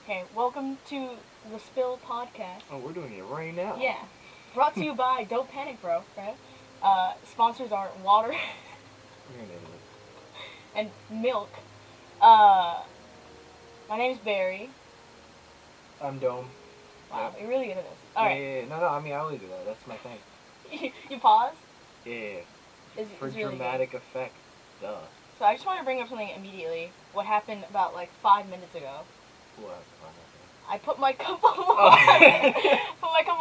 Okay, welcome to the Spill Podcast. Oh, we're doing it right now. Yeah. Brought to you by Don't Panic Bro, right? Sponsors are water and milk. My name's Beary. I'm Dome. Wow, Yep. you're really good at this. Yeah, Alright. yeah, yeah. No, I mean, I always do that. That's my thing. You pause? Yeah. It's For really dramatic good. effect. Duh. So I just want to bring up something immediately. What happened about 5 minutes ago. What? I put my cup of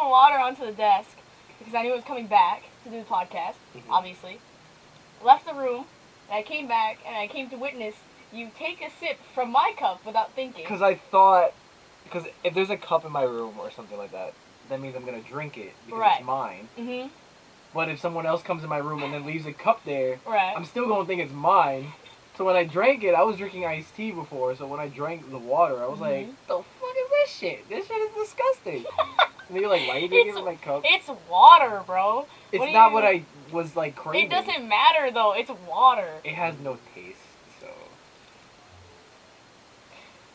water, onto the desk because I knew it was coming back to do the podcast. Obviously, left the room, and I came back and I came to witness you take a sip from my cup without thinking. Because if there's a cup in my room or something like that, that means I'm gonna drink it because Right. it's mine. Mhm. But if someone else comes in my room and then leaves a cup there, Right. I'm still gonna think it's mine. So when I drank it, I was drinking iced tea before. So when I drank the water, I was like, "The fuck is this shit? This shit is disgusting." And you're like, "Why are you drinking my cup?" It's water, bro. It's not what I was craving. It doesn't matter though. It's water. It has no taste, so.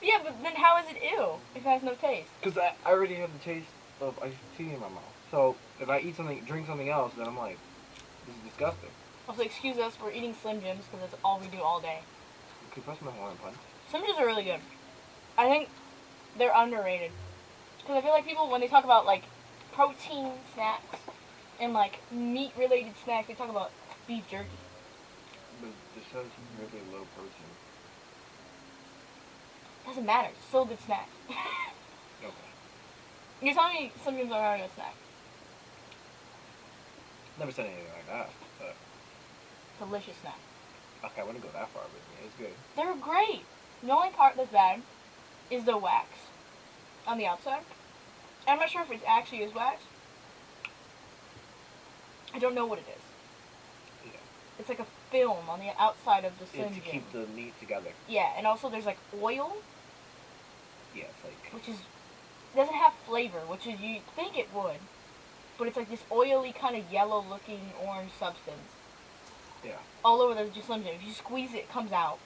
Yeah, but then how is it ew if it has no taste? Because I already have the taste of iced tea in my mouth. So if I drink something else, then I'm like, this is disgusting. Also, excuse us, we're eating Slim Jims because that's all we do all day. Could you press my horn punch? Slim Jims are really good. I think they're underrated. Because I feel like people, when they talk about, protein snacks and, meat-related snacks, they talk about beef jerky. But this has really low protein. Doesn't matter. It's still a good snack. Okay. You're telling me Slim Jims are not a good snack. Never said anything like that, but. Delicious snack. Okay, I wouldn't go that far, but it's good. They're great. The only part that's bad is the wax on the outside. I'm not sure if it actually is wax. I don't know what it is. Yeah. It's like a film on the outside of the Slim It's to Jim. keep the meat together. Yeah, and also there's oil. Yeah, it's like. Which doesn't have flavor, which is you'd think it would. But it's like this oily kind of yellow looking orange substance. Yeah. All over the Slim Jim. If you squeeze it, it comes out.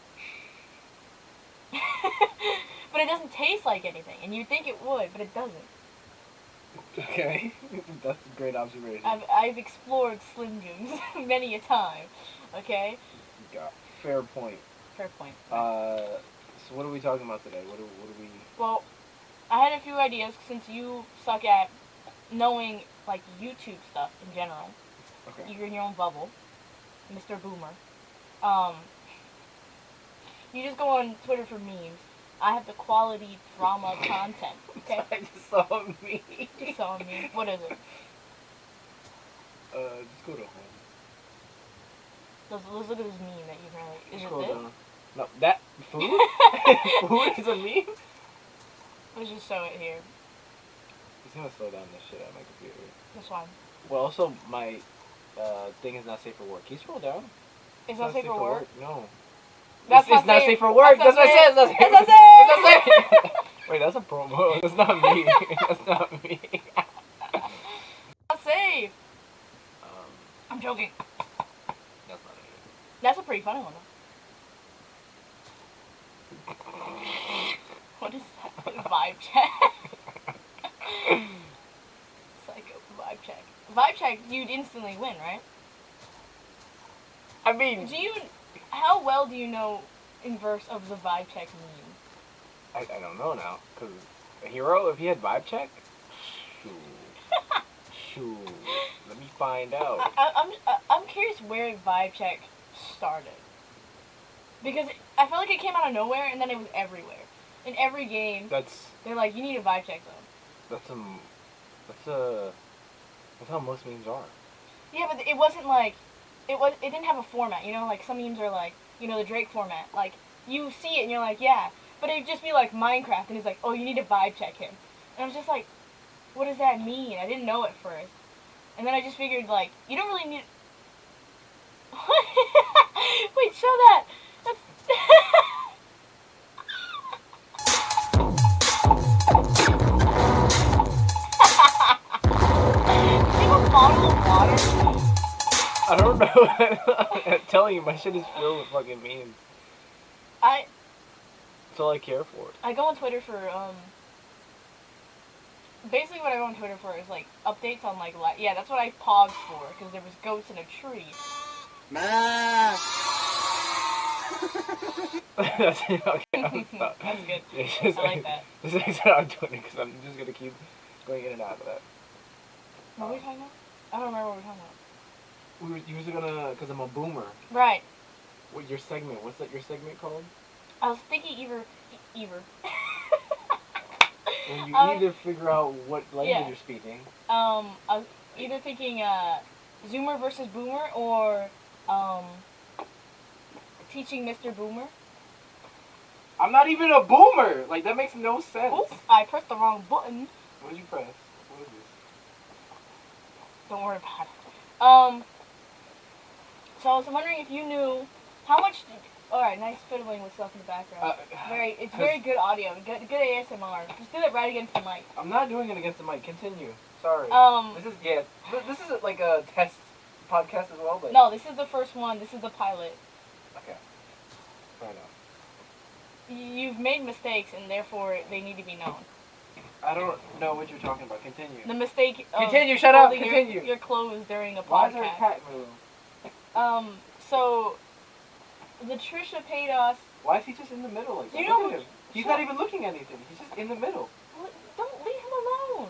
But it doesn't taste like anything, and you'd think it would, but it doesn't. Okay. That's a great observation. I've explored Slim Jims many a time. Okay? Got fair point. Fair point. So what are we talking about today? What do we? Well, I had a few ideas since you suck at knowing YouTube stuff in general. Okay. You're in your own bubble, Mr. Boomer. You just go on Twitter for memes. I have the quality drama content. Okay. I just saw a meme. Just saw a meme. What is it? Just go to home. Let's look at this meme that you really. Is Scroll it down. No, that food. Food is a meme. Let's just show it here. It's gonna slow down this shit on my computer. This one. Well, also my thing is not safe for work. Can you scroll down? It's not safe for work? No. That's it's not safe for work. That's what I said. That's not safe. Wait, that's a promo. That's not me. That's not me. Not safe. I'm joking. That's not it. That's a pretty funny one, though. What is that? Vibe check. Psycho vibe check. Vibe check, you'd instantly win, right? I mean, how well do you know inverse of the vibe check meme? I don't know now, cause a hero, if he had vibe check, shoot, let me find out. I'm curious where vibe check started, because I felt like it came out of nowhere and then it was everywhere. In every game, they're like, you need a vibe check though. That's how most memes are. Yeah, but it wasn't it didn't have a format. Some memes are the Drake format. You see it and you're like, yeah. But it'd just be Minecraft and it's like, oh, you need to vibe check him. And I was just like, what does that mean? I didn't know at first. And then I just figured, you don't really need... Wait, show that! That's... See a bottle of water? I don't know. I'm telling you, my shit is filled with fucking memes. That's all I care for. I go on Twitter for basically what I go on Twitter for is like updates on like yeah, that's what I paused for because there was goats in a tree. Ma. That's it. Okay, I'm stop. That's good. Yeah, just, I like that. Just exit out of doing it because I'm just gonna keep going in and out of that. What were we talking about? I don't remember what we were talking about. We were usually gonna, because I'm a boomer. Right. What your segment? What's that? Your segment called? I was thinking either. When you either figure out what language you're speaking. I was either thinking Zoomer versus Boomer or teaching Mr. Boomer. I'm not even a boomer. Like that makes no sense. Oops, I pressed the wrong button. What did you press? What is this? Don't worry about it. So I was wondering if you knew how much. Alright, nice fiddling with stuff in the background. It's very good audio. Good ASMR. Just do it right against the mic. I'm not doing it against the mic. Continue. Sorry. This is like a test podcast as well, but no, this is the first one. This is the pilot. Okay. Fair enough. You've made mistakes, and therefore they need to be known. I don't know what you're talking about. Continue. The mistake. Continue. Shut up. Continue. Your clothes during a podcast. Why is there a cat move? So the Trisha Paytas. Why is he just in the middle like that? You Look know, at him. He's not even looking at anything. He's just in the middle. Don't leave him alone.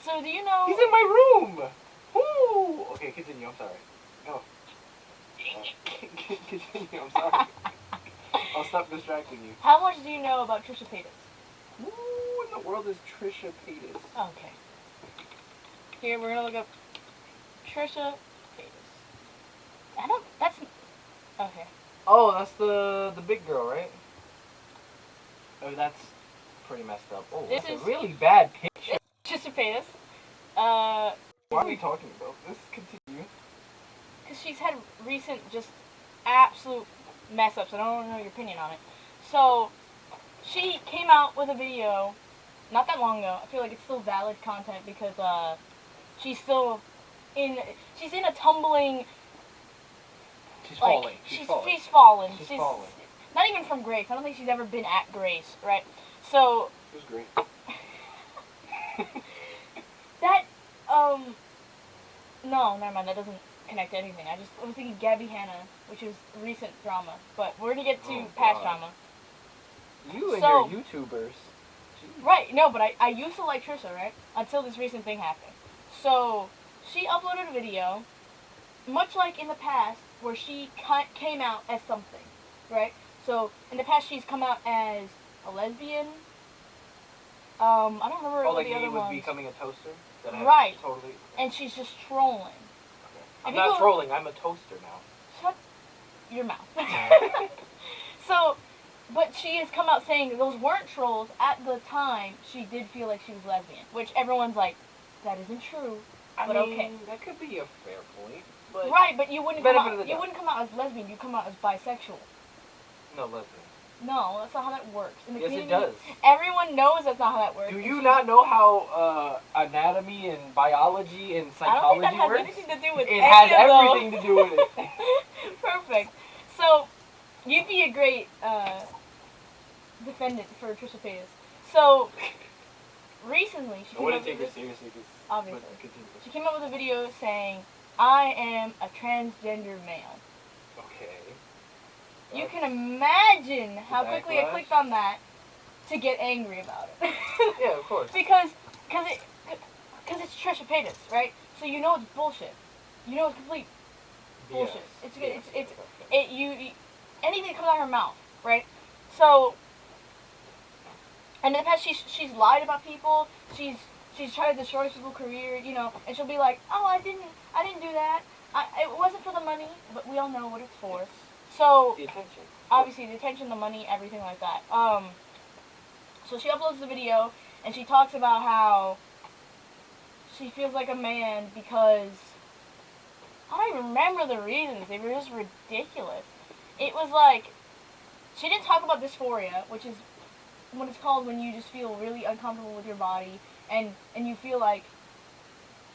So do you know? He's in my room. Ooh. Okay, continue. I'm sorry. Go. Continue. I'm sorry. I'll stop distracting you. How much do you know about Trisha Paytas? Who in the world is Trisha Paytas? Okay. Here, we're gonna look up Trisha Paytas. I don't. That's okay. Oh, that's the big girl, right? Oh, that's pretty messed up. Oh, This that's is- a really bad picture. Trisha Paytas. Why are we talking about this? Continue. Because she's had recent just absolute mess ups. I don't know your opinion on it. So she came out with a video not that long ago. I feel like it's still valid content because she's still she's in a tumbling. She's Like, falling. she's falling. fallen. She's falling. Not even from Grace. I don't think she's ever been at Grace, right? So It was great. that no, never mind. That doesn't connect to anything. I was thinking Gabby Hanna, which is recent drama, but we're gonna get to past drama. You and So- your YouTubers. Jeez. Right? No, but I used to like Trisha, right? Until this recent thing happened. So she uploaded a video, much like in the past, where she came out as something, right? So in the past, she's come out as a lesbian. I don't remember Oh, what like the me other with ones. becoming a toaster? That I Right. Totally. And she's just trolling. Okay. I'm And not people- trolling. I'm a toaster now. Shut your mouth. So, but she has come out saying those weren't trolls. At the time, she did feel like she was lesbian, which everyone's like, that isn't true. I But mean, okay. that could be a fair point. But Right, but you wouldn't Benefit come of out. the You doubt. wouldn't come out as lesbian. You come out as bisexual. No, lesbian. No, that's not how that works. In the Yes, it community, does. Everyone knows that's not how that works. Do you not know how anatomy and biology and I don't psychology think that has works? anything to do with It any has of those. everything to do with it. Perfect. So, you'd be a great defendant for Trisha Paytas. So, recently, she I came wouldn't up take with her seriously. Obviously. Continue. She came up with a video saying, I am a transgender male. Okay. You That's- can imagine how quickly I backlash. clicked on that to get angry about it. Yeah, of course. Because it's Trisha Paytas, right? So you know it's bullshit. You know it's complete bullshit. Yes. It's anything that comes out of her mouth, right? So, and in the past she's lied about people. She's tried to destroy people's career, you know, and she'll be like, oh, I didn't do that. It wasn't for the money, but we all know what it's for. So The attention. obviously the attention, the money, everything like that. So she uploads the video and she talks about how she feels like a man because I don't even remember the reasons. They were just ridiculous. It was like she didn't talk about dysphoria, which is what it's called when you just feel really uncomfortable with your body and you feel like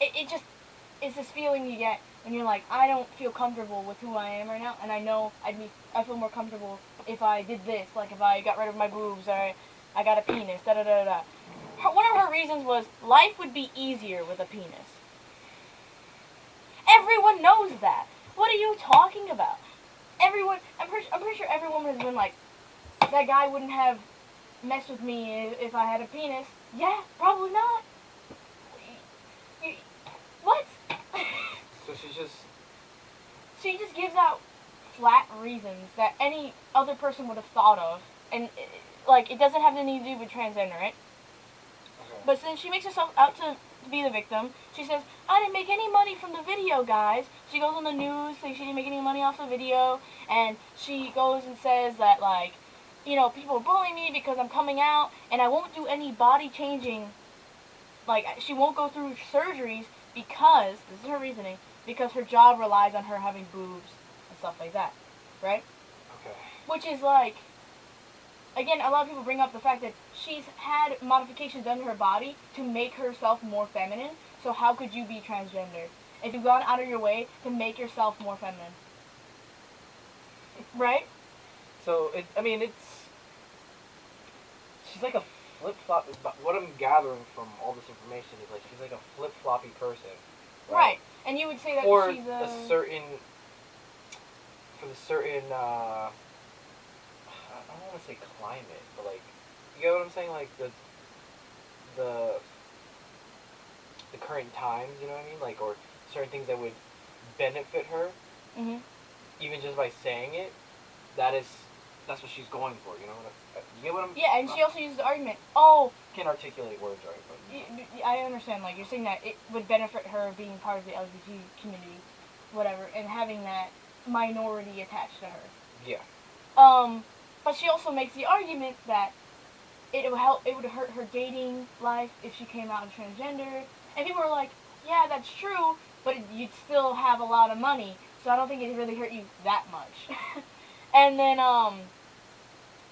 it's this feeling you get when you're like, I don't feel comfortable with who I am right now, and I know I feel more comfortable if I did this, like if I got rid of my boobs or I got a penis, da da da da. One of her reasons was life would be easier with a penis. Everyone knows that. What are you talking about? Everyone, I'm pretty sure every woman has been like, that guy wouldn't have messed with me if I had a penis. Yeah, probably not. What? So She just gives out flat reasons that any other person would have thought of, and like it doesn't have anything to do with transgender, right? Okay. But since she makes herself out to be the victim, she says, I didn't make any money from the video, guys. She goes on the news saying she didn't make any money off the video, and she goes and says that, like, you know, people are bullying me because I'm coming out, and I won't do any body changing, like, she won't go through surgeries because, this is her reasoning, because her job relies on her having boobs and stuff like that, right? Okay. Which is like, again, a lot of people bring up the fact that she's had modifications done to her body to make herself more feminine. So how could you be transgender if you've gone out of your way to make yourself more feminine? Right? So she's like a flip-flop. What I'm gathering from all this information is like she's like a flip-floppy person. Right. And you would say that or she's a certain I don't want to say climate, but like, you get what I'm saying? Like the current times, you know what I mean? Like, or certain things that would benefit her, Mhm. even just by saying it. That's what she's going for, you know? You get what I'm? Yeah, and she also uses the argument, oh, Can't articulate words right, but I understand, like, you're saying that it would benefit her being part of the LGBT community, whatever, and having that minority attached to her. yeah. But she also makes the argument that it would hurt her dating life if she came out as transgender. And people are like, yeah, that's true, but you'd still have a lot of money, so I don't think it'd really hurt you that much. And then,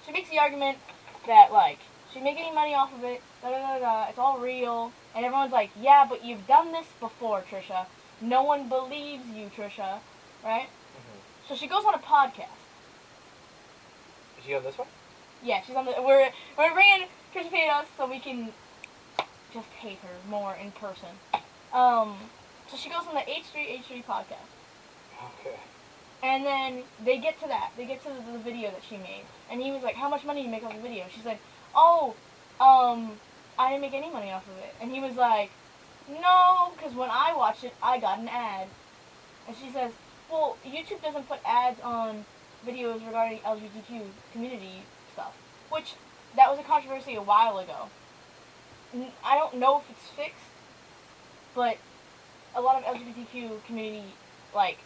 she makes the argument that, like, she'd make any money off of it, da-da-da-da, it's all real. And everyone's like, yeah, but you've done this before, Trisha. No one believes you, Trisha, right? Mm-hmm. So she goes on a podcast. Is she on this one? Yeah, she's on the. We're bringing Trisha Paytas so we can just hate her more in person. So she goes on the H3 podcast, Okay. and then they get to that. They get to the video that she made, and he was like, "How much money do you make off the video?" She's like, "Oh, I didn't make any money off of it." And he was like, "No, because when I watched it, I got an ad." And she says, "Well, YouTube doesn't put ads on videos regarding LGBTQ community stuff," which that was a controversy a while ago. I don't know if it's fixed, but a lot of LGBTQ community like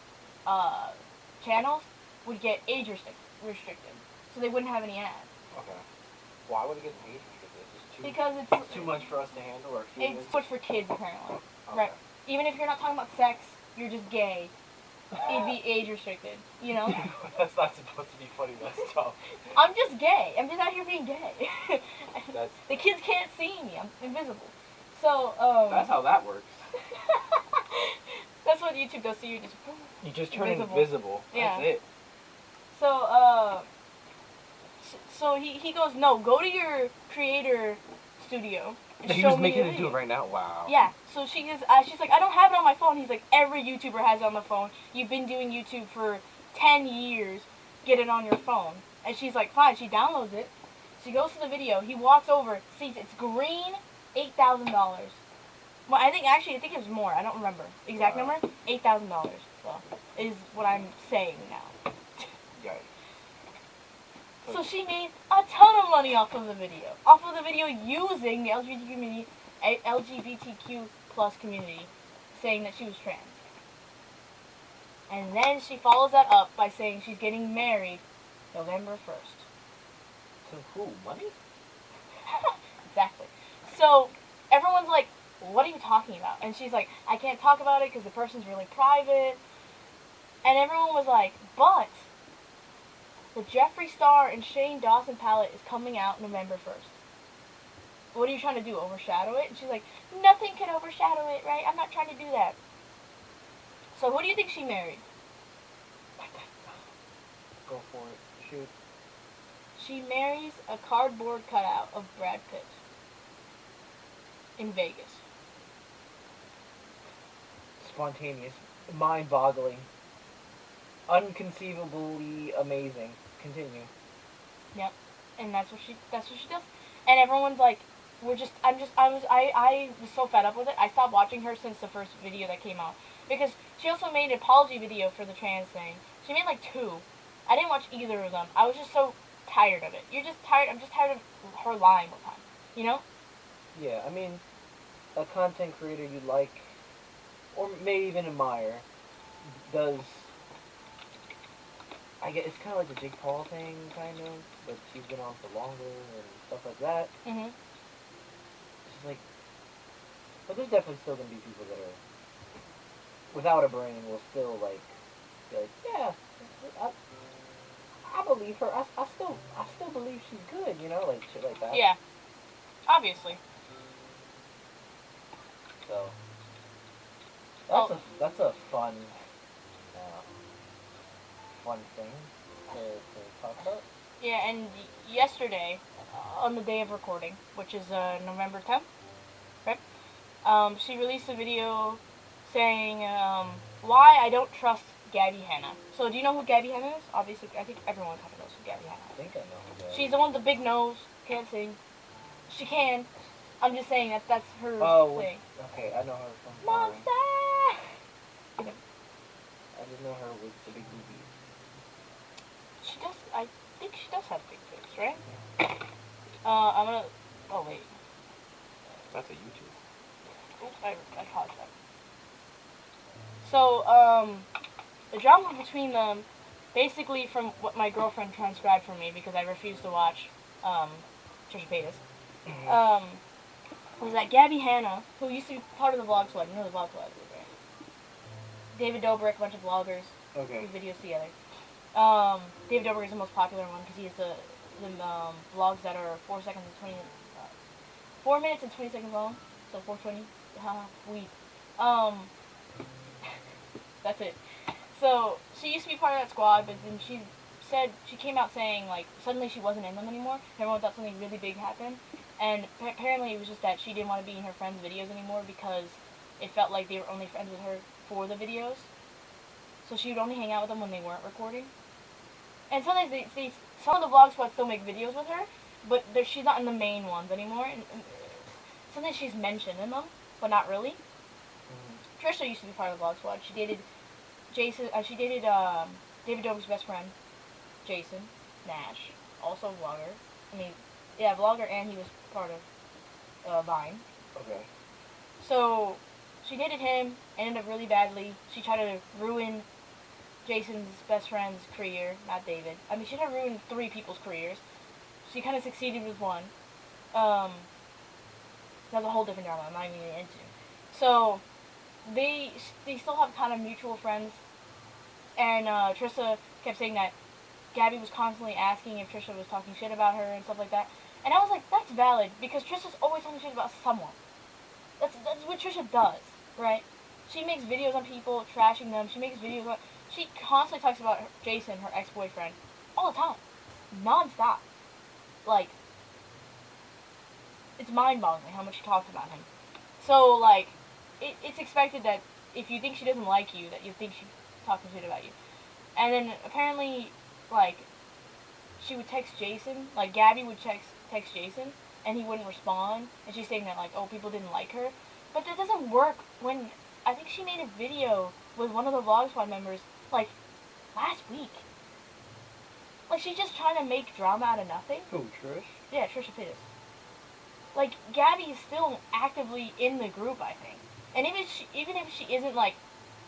channels would get age restricted, so they wouldn't have any ads. Okay. Why would it get age restricted? Because it's too much for us to handle, or it's too much for kids apparently. Okay. Right. Even if you're not talking about sex, you're just gay. It'd be age restricted, you know? That's not supposed to be funny, that's tough. I'm just gay. I'm just out here being gay. That's... The kids can't see me. I'm invisible. So, That's how that works. that's what YouTube does to you. You just turn invisible. Yeah. That's it. So, so he goes, no, go to your creator studio. And He show was me making your it do it video." right now? Wow. Yeah, so she's like, I don't have it on my phone. He's like, every YouTuber has it on the phone. You've been doing YouTube for 10 years. Get it on your phone. And she's like, fine. She downloads it. She goes to the video. He walks over, sees it's green, $8,000. Well, I think it was more. I don't remember. Exact Wow. number? $8,000. Well, is what I'm saying now. Right. So she made a ton of money off of the video. Off of the video using the LGBTQ plus community, saying that she was trans. And then she follows that up by saying she's getting married November 1st. To who? Money? Exactly. So everyone's like, what are you talking about? And she's like, I can't talk about it because the person's really private. And everyone was like, but the Jeffree Star and Shane Dawson palette is coming out November 1st. What are you trying to do, overshadow it? And she's like, nothing can overshadow it, right? I'm not trying to do that. So who do you think she married? Go for it. Shoot. she marries a cardboard cutout of Brad Pitt in Vegas. Spontaneous, mind-boggling, unconceivably amazing. Continue. Yep. And that's what she does. And everyone's like, I was so fed up with it. I stopped watching her since the first video that came out. Because she also made an apology video for the trans thing. She made like 2. I didn't watch either of them. I was just so tired of it. I'm just tired of her lying all the time. You know? Yeah, I mean, a content creator you like, or maybe even admire, does... I guess it's kind of like the Jake Paul thing, kind of, but she's been on for longer and stuff like that. Mm-hmm. It's just like... But there's definitely still going to be people that are... without a brain will still, like, be like, yeah, I believe her. I still believe she's good, you know, like shit like that. Yeah. Obviously. So that's a fun thing to talk about. Yeah, and yesterday, on the day of recording, which is November 10th, right? She released a video saying why I don't trust Gabby Hanna. So do you know who Gabby Hanna is? Obviously, I think everyone kind of knows who Gabby Hanna I think I know who that is. She's the one with the big nose, can't sing. She can. I'm just saying that's her thing. Okay, I know her from... Monster! I just know her with the big boobies. She does, I think she does have big boobs, right? I'm gonna, oh wait. That's a YouTube. Oops, I paused that. So, the drama between them, basically from what my girlfriend transcribed for me, because I refused to watch, Trisha Paytas, was that Gabby Hanna, who used to be part of the Vlog Squad, you know the Vlog Squad, right? David Dobrik, a bunch of vloggers, Okay. do videos together. David Dobrik is the most popular one, because he has the vlogs that are 4 minutes and 20 seconds long, so 420, that's it. So, she used to be part of that squad, but then she came out saying, like, suddenly she wasn't in them anymore. Everyone thought something really big happened. And apparently it was just that she didn't want to be in her friends' videos anymore because it felt like they were only friends with her for the videos. So she would only hang out with them when they weren't recording. And sometimes some of the vlog squads still make videos with her, but she's not in the main ones anymore. And sometimes she's mentioned in them, but not really. Trisha used to be part of the vlog squad. She dated Jason. She dated David Dobrik's best friend, Jason Nash, also a vlogger. I mean, yeah, vlogger, and he was part of Vine. Okay. So she dated him, ended up really badly. She tried to ruin Jason's best friend's career, not David. I mean, she tried to ruin 3 people's careers. She kind of succeeded with one. That's a whole different drama I'm not even getting into. So they still have kind of mutual friends, and Trisha kept saying that Gabby was constantly asking if Trisha was talking shit about her and stuff like that. And I was like, that's valid, because Trisha's always talking shit about someone. That's what Trisha does, right? She makes videos on people, trashing them. She makes videos about... She constantly talks about Jason, her ex-boyfriend, all the time. Non-stop. Like, it's mind-boggling how much she talks about him. So, like, it's expected that if you think she doesn't like you, that you think she's talking shit about you. And then, apparently, like, she would text Jason, like, Gabby would text Jason, and he wouldn't respond, and she's saying that, like, oh, people didn't like her. But that doesn't work when, I think she made a video with one of the Vlog Squad members, like, last week. Like, she's just trying to make drama out of nothing. Who, Trish? Yeah, Trisha Paytas. Like, Gabby is still actively in the group, I think. And even if she isn't, like,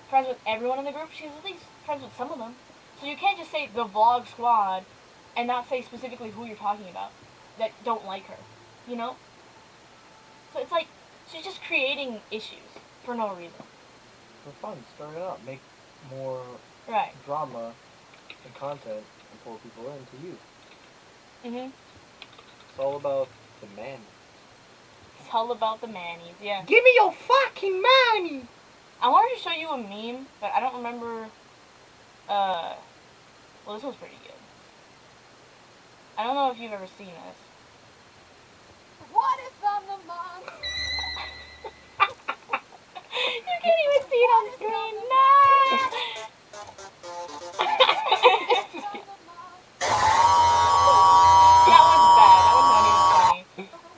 friends with everyone in the group, she's at least friends with some of them. So you can't just say the Vlog Squad and not say specifically who you're talking about that don't like her, you know? So it's like, she's just creating issues for no reason. For fun, start it out. Make more Right. drama and content and pull people into you. Mhm. It's all about the man. It's all about the manies, yeah. Give me your fucking money! I wanted to show you a meme, but I don't remember, well, this one's pretty good. I don't know if you've ever seen this. What if I'm the monster? You can't even see it on screen. No! That one's bad. That one's not even funny.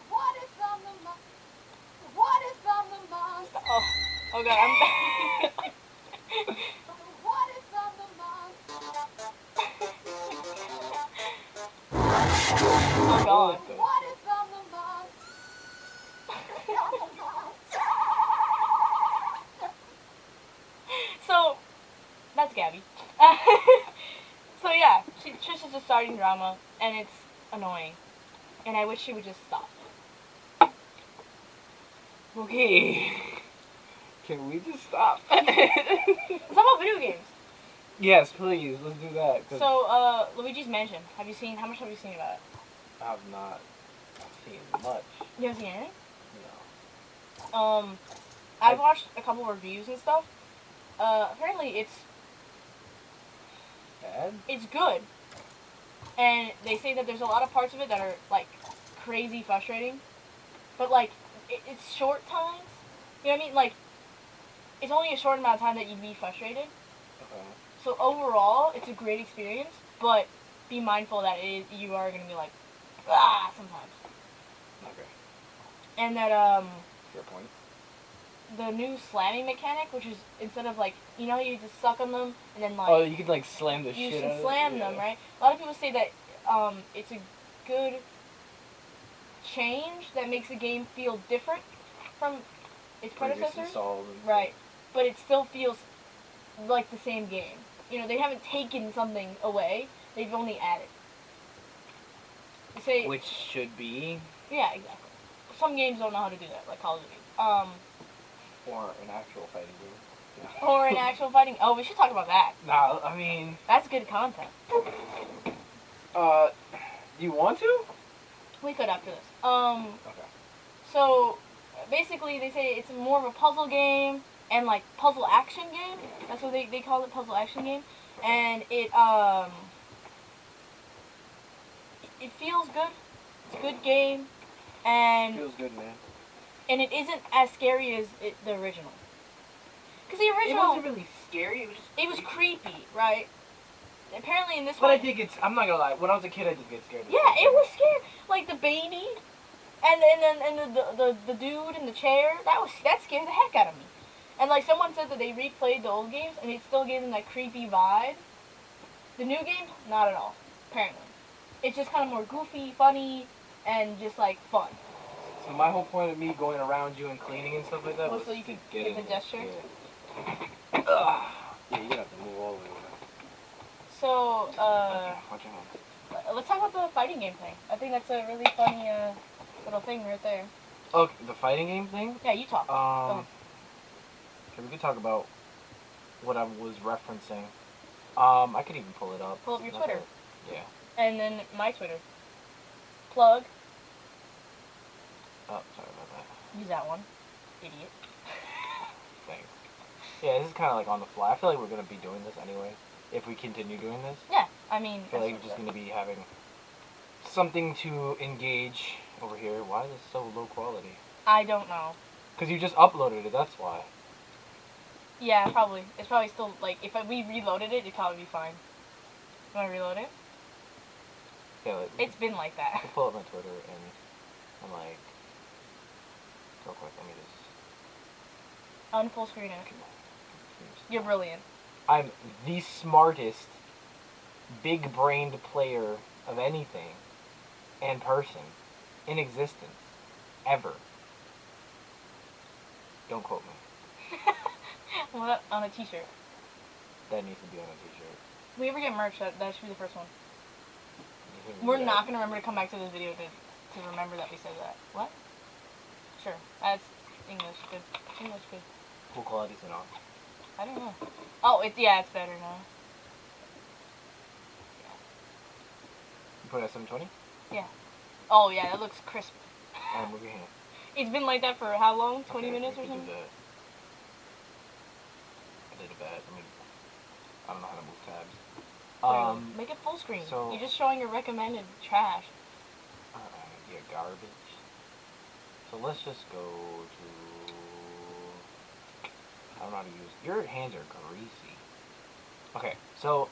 What if I'm the monster? What if I'm the monster? Oh god, I'm bad. What if I'm the monster? Oh god. What if I'm the monster? So, that's Gabby. So yeah, Trisha's just starting drama, and it's annoying. And I wish she would just stop. Okay. Can we just stop? Let's talk about video games. Yes, please. Let's do that. 'Cause So, Luigi's Mansion. How much have you seen about it? I have not seen much. You haven't seen anything? No. I've watched a couple reviews and stuff. Apparently Bad? it's good. And they say that there's a lot of parts of it that are, like, crazy frustrating. But, like, it's short times. You know what I mean? Like, it's only a short amount of time that you'd be frustrated. Okay. So overall, it's a great experience, but be mindful that you are going to be like, sometimes. Okay. And that, Fair point. the new slamming mechanic, which is, instead of, like, you know how you just suck on them, and then, like, Oh, you could like slam the you shit out can of slam it. them, Yeah. right? A lot of people say that, it's a good change that makes the game feel different from its Previous predecessor. installed and- Right. But it still feels like the same game. You know, they haven't taken something away, they've only added. They say, Which should be, yeah, exactly. Some games don't know how to do that, like Call of Duty. or an actual fighting game. Yeah. Or an actual fighting. Oh, we should talk about that. Nah, I mean, That's good content. do you want to? We could after this. Okay. So, basically, they say it's more of a puzzle game and, like, puzzle action game. That's what they call it, puzzle action game. And it feels good. It's a good game. And Feels good, man. it isn't as scary as the original. Because the It original, wasn't really scary. it was creepy, right? Apparently in this But one, I think I'm not gonna lie. When I was a kid, I did get scared. yeah, it was scary. Like the baby, and the dude in the chair. That scared the heck out of me. And like someone said that they replayed the old games and it still gave them that creepy vibe. The new game, not at all. Apparently, it's just kind of more goofy, funny, and just like fun. So my whole point of me going around you and cleaning and stuff like that Oh, was so you could to get the in- gesture? Yeah. Ugh. Yeah, you're gonna have to move all the way over. So, Watch out. let's talk about the fighting game thing. I think that's a really funny little thing right there. Okay, the fighting game thing. Yeah, you talk. Okay, we could talk about what I was referencing. I could even pull it up. Pull up your Twitter. Yeah. And then my Twitter. Plug. Oh, sorry about that. Use that one. Idiot. Thanks. Yeah, this is kind of like on the fly. I feel like we're gonna be doing this anyway. If we continue doing this, Yeah, I mean, I feel like we're just gonna be having something to engage over here. Why is this so low quality? I don't know. Because you just uploaded it. That's why. Yeah, probably. It's probably still, like, if we reloaded it, it'd probably be fine. You want to reload it? Yeah. Like, It's been like that. I'll pull up my Twitter and I'm like, real quick. Let me just. Unfull screen it. You're brilliant. I'm the smartest, big-brained player of anything and person in existence ever. Don't quote me. What, on a t-shirt. That needs to be on a t-shirt. If we ever get merch, that should be the first one. You think We're that- not going to remember to come back to this video to remember that we said that. What? Sure. That's English. Good. English good. Full quality's it on. I don't know. Oh, it's better now. You put it at 720? Oh, yeah, that looks crisp. Alright, move your hand. It's been like that for how long? 20 Okay, minutes we or can do something? that. I did it bad. I don't know how to move tabs. Make it full screen. so- You're just showing your recommended trash. Yeah, garbage. So let's just go to. I don't know how to use. Your hands are greasy. Okay, so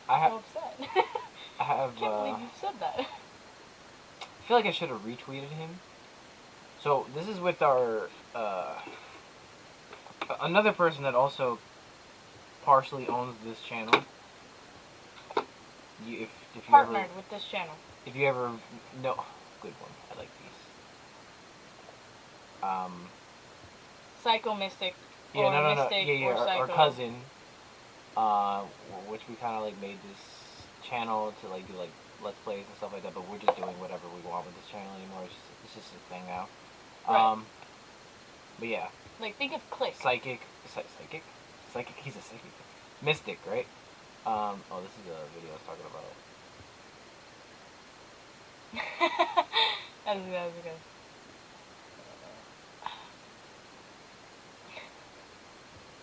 I I'm have. so upset. I have. I can't believe you said that. I feel like I should have retweeted him. So this is with our another person that also partially owns this channel. If you Partnered ever, with this channel. if you ever no, good one. I like these. Psycho Mystic. Yeah, or no, Mystic, yeah, or our Psycho. cousin, which we kind of like made this channel to like do like let's plays and stuff like that. But we're just doing whatever we want with this channel anymore. It's just a thing now. Right. But yeah, Like, think of Click. psychic. He's a psychic. Mystic, right? Oh, this is a video I was talking about. That was good.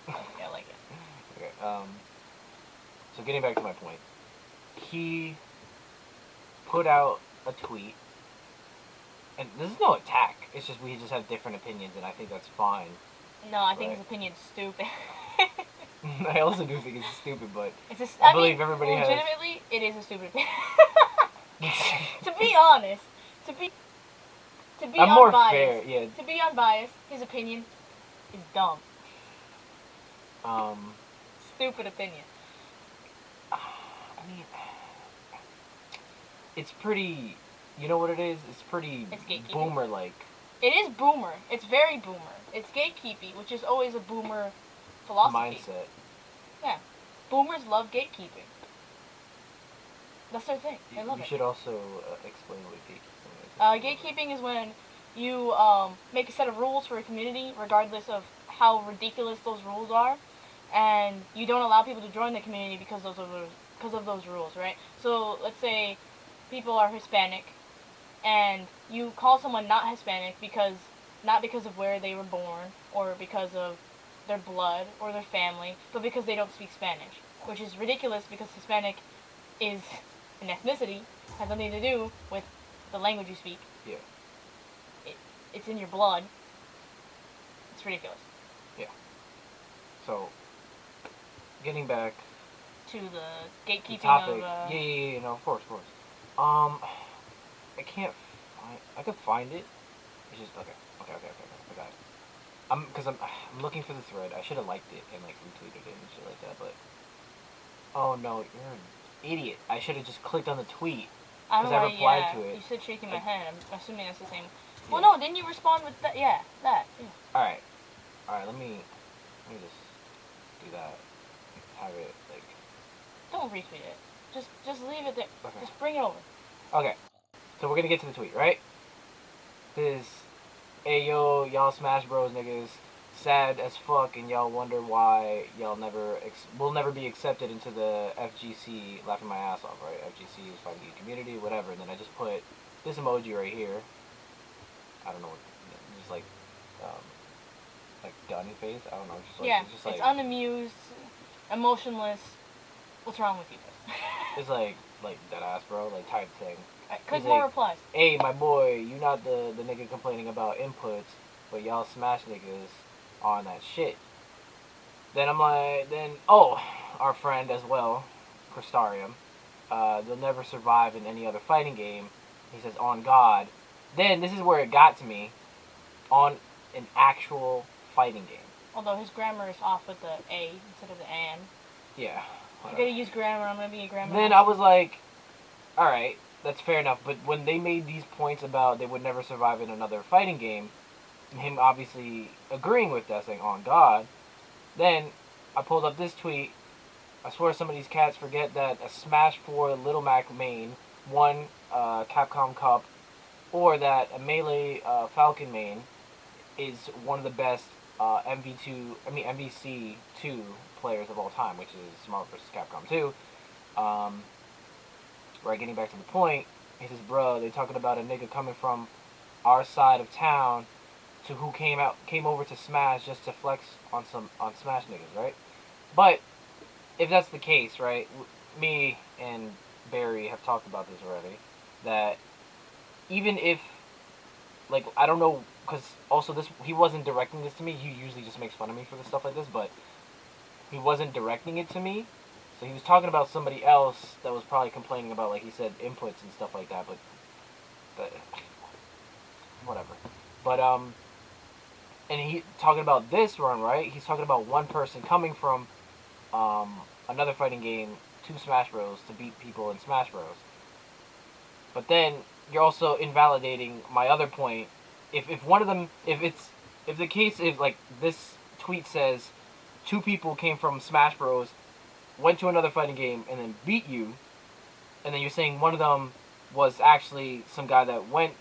Yeah, I like it. Okay. So getting back to my point, he put out a tweet, and this is no attack. It's just we just have different opinions, and I think that's fine. No, I think Right. his opinion's stupid. I also do think it's stupid, but It's just, I believe everybody has- legitimately, it is a stupid opinion. To be honest, to be I'm more unbiased, fair. Yeah. to be unbiased, his opinion is dumb. Stupid opinion. I mean, it's pretty. You know what it is? It's pretty It's gatekeeping. boomer-like. It is boomer. It's very boomer. It's gatekeeping, which is always a boomer philosophy. Mindset. Boomers love gatekeeping. That's their thing. They love You it. should also explain what gatekeeping is. Gatekeeping is when you make a set of rules for a community, regardless of how ridiculous those rules are, and you don't allow people to join the community because of those rules, right? So let's say people are Hispanic, and you call someone not Hispanic not because of where they were born or because of their blood or their family, but because they don't speak Spanish, which is ridiculous because Hispanic is an ethnicity, has nothing to do with the language you speak. Yeah. It's in your blood. It's ridiculous. So, getting back To the to gatekeeping the topic. of Yeah, no, of course. I can't find. I could find it. It's just okay. I got it. I'm looking for the thread. I should have liked it and like retweeted it and shit like that, but oh no, you're an idiot. I should have just clicked on the tweet. I don't 'cause I know. replied Yeah, to it. you said shaking my Like- head. I'm assuming that's the same. Yeah. Well, no, didn't you respond with that? Yeah, that. Yeah. All right. Let me just do that. Have it like. Don't retweet it. Just leave it there. Okay. Just bring it over. Okay. So we're gonna get to the tweet, right? This, hey yo, y'all Smash Bros niggas, sad as fuck, and y'all wonder why y'all will never be accepted into the FGC. Laughing my ass off, right? FGC is Fighting Geek Community, whatever. And then I just put this emoji right here. I don't know what, just like Donny face. I don't know. Just like, Yeah, it's just it's like unamused, emotionless. What's wrong with you? it's like that ass, bro, like type thing. Click He's more like, replies. Hey, my boy, you not the nigga complaining about inputs, but y'all Smash niggas on that shit. Then I'm like, our friend as well, Crystarium, they'll never survive in any other fighting game. He says, on God. Then, this is where it got to me, on an actual fighting game. Although his grammar is off with the A instead of the an. Yeah. I gotta use grammar. I'm gonna be a grammar. Then I was like, alright, that's fair enough. But when they made these points about they would never survive in another fighting game, him obviously agreeing with that, saying, on God, then I pulled up this tweet. I swear some of these cats forget that a Smash 4 Little Mac main won Capcom Cup, or that a Melee Falcon main is one of the best MVC 2 players of all time, which is Marvel vs. Capcom 2. Right, getting back to the point, he says, bro, they talking about a nigga coming from our side of town to who came over to Smash just to flex on Smash niggas, right? But if that's the case, right, me and Beary have talked about this already, that even if, like, I don't know, because also he wasn't directing this to me. He usually just makes fun of me for the stuff like this, but he wasn't directing it to me. So he was talking about somebody else that was probably complaining about, like he said, inputs and stuff like that, but whatever. But, and he talking about this run, right? He's talking about one person coming from another fighting game to Smash Bros. To beat people in Smash Bros. But then you're also invalidating my other point. If one of them, if the case is like this tweet says, two people came from Smash Bros, went to another fighting game, and then beat you, and then you're saying one of them was actually some guy that went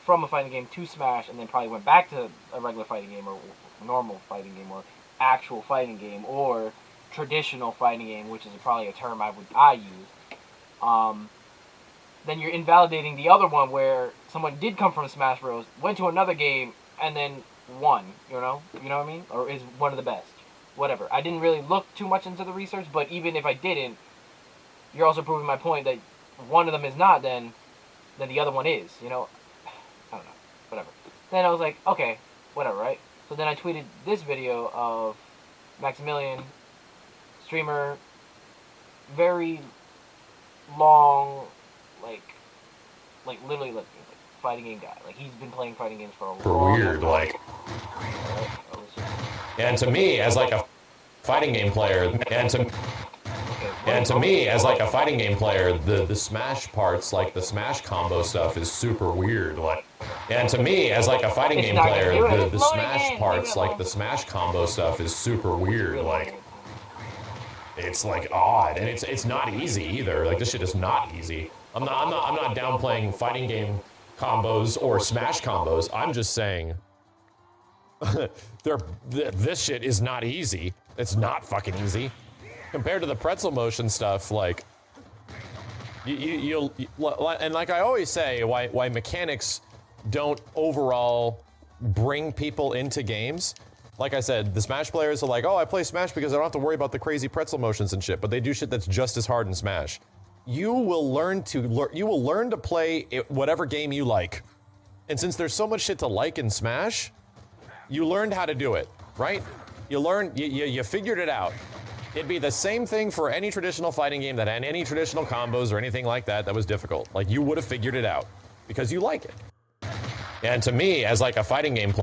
from a fighting game to Smash and then probably went back to a regular fighting game or normal fighting game or actual fighting game or traditional fighting game, which is probably a term I use. Then you're invalidating the other one where someone did come from Smash Bros, went to another game, and then won. You know what I mean? Or is one of the best. Whatever. I didn't really look too much into the research, but even if I didn't, you're also proving my point that one of them is not, then the other one is. You know, I don't know. Whatever. Then I was like, okay, whatever, right? So then I tweeted this video of Maximilian, streamer, very long, like literally like fighting game guy. Like he's been playing fighting games for a long weird, time. like. And to me, as like a fighting game player, and to me, as like a fighting game player, the Smash parts, like the Smash combo stuff, is super weird. Like, and to me, as like a fighting game player, the Smash parts, like the Smash combo stuff, is super weird. Like, it's like odd, and it's not easy either. Like this shit is not easy. I'm not downplaying fighting game combos or Smash combos. I'm just saying, this shit is not easy. It's not fucking easy compared to the pretzel motion stuff. Like, you'll and like I always say, why mechanics don't overall bring people into games. Like I said, the Smash players are like, oh, I play Smash because I don't have to worry about the crazy pretzel motions and shit. But they do shit that's just as hard in Smash. You will learn to play whatever game you like, and since there's so much shit to like in Smash, you learned how to do it, right? You figured it out. It'd be the same thing for any traditional fighting game that had any traditional combos or anything like that was difficult. Like, you would have figured it out because you like it. And to me, as like a fighting game player.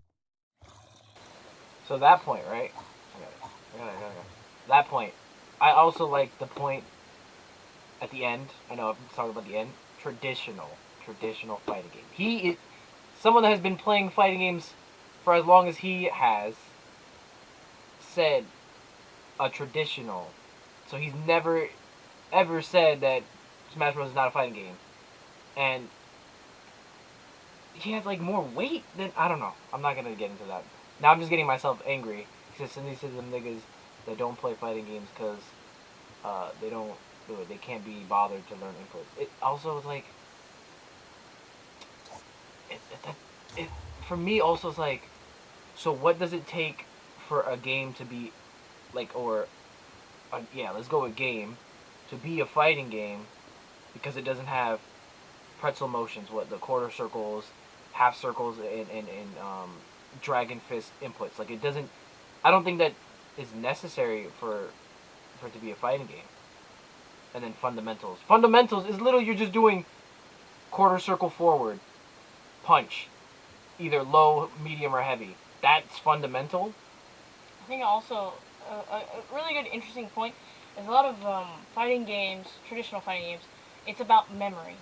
So that point, right? I got it. That point. I also like the point at the end. I know I'm talking about the end. Traditional fighting game. He is someone that has been playing fighting games for as long as he has, said a traditional. So he's never ever said that Smash Bros is not a fighting game. And he has like more weight than, I don't know. I'm not gonna get into that. Now I'm just getting myself angry because he says them niggas that don't play fighting games because they don't do it. They can't be bothered to learn input. It also is like it for me also is like, so what does it take for a game to be like, let's go with game to be a fighting game, because it doesn't have pretzel motions, what the quarter circles, half circles, and dragon fist inputs. Like, it doesn't. I don't think that is necessary for it to be a fighting game. And then fundamentals. Fundamentals is literally you're just doing quarter circle forward, punch, either low, medium, or heavy. That's fundamental. I think also a really good, interesting point is a lot of fighting games, traditional fighting games, it's about memory,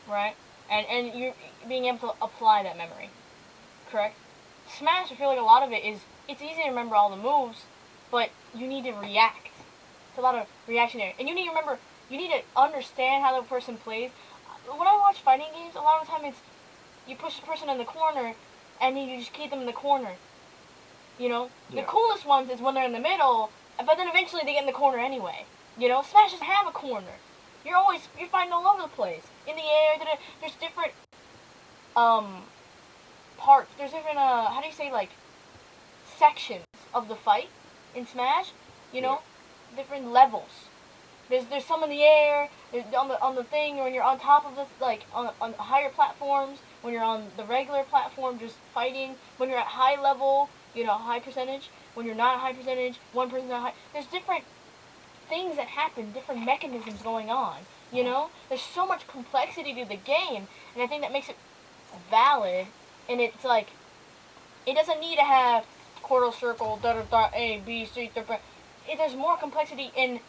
right? And you're being able to apply that memory, correct? Smash, I feel like a lot of it is, it's easy to remember all the moves, but you need to react. It's a lot of reactionary. And you need to remember, you need to understand how the person plays. When I watch fighting games, a lot of the time it's, you push the person in the corner, and then you just keep them in the corner. You know? Yeah. The coolest ones is when they're in the middle, but then eventually they get in the corner anyway. You know? Smash doesn't have a corner. You're fighting all over the place. In the air, there's different, parts. There's different, how do you say, like, sections of the fight in Smash? You know? Different levels. There's some in the air, on the thing, when you're on top of the, like, on higher platforms, when you're on the regular platform just fighting, when you're at high level, high percentage, when you're not at high percentage, one person's at high. There's different things that happen, different mechanisms going on, There's so much complexity to the game, and I think that makes it valid, and it's like, it doesn't need to have quarter circle, A, B, C, there's more complexity in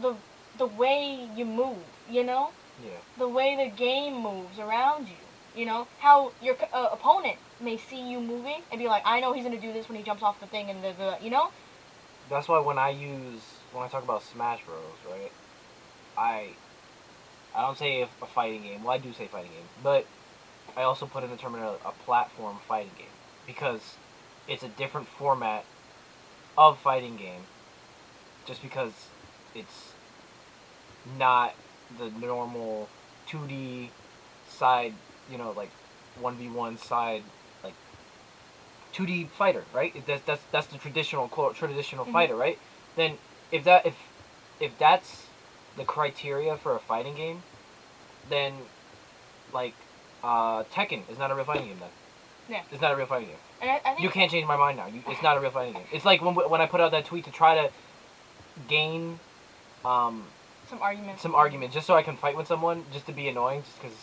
the way you move, Yeah. The way the game moves around you, how your opponent may see you moving and be like, I know he's going to do this when he jumps off the thing, and That's why when I talk about Smash Bros, right, I don't say a fighting game. Well, I do say fighting game, but I also put in the term a platform fighting game because it's a different format of fighting game just because it's not the normal 2D side, like 1v1 side, like 2D fighter, right? That's the traditional fighter, right? Then if that's the criteria for a fighting game, then like Tekken is not a real fighting game then. Yeah. It's not a real fighting game. And I think You can't change my mind now. It's not a real fighting game. It's like when I put out that tweet to try to gain some arguments just so I can fight with someone, just to be annoying, just because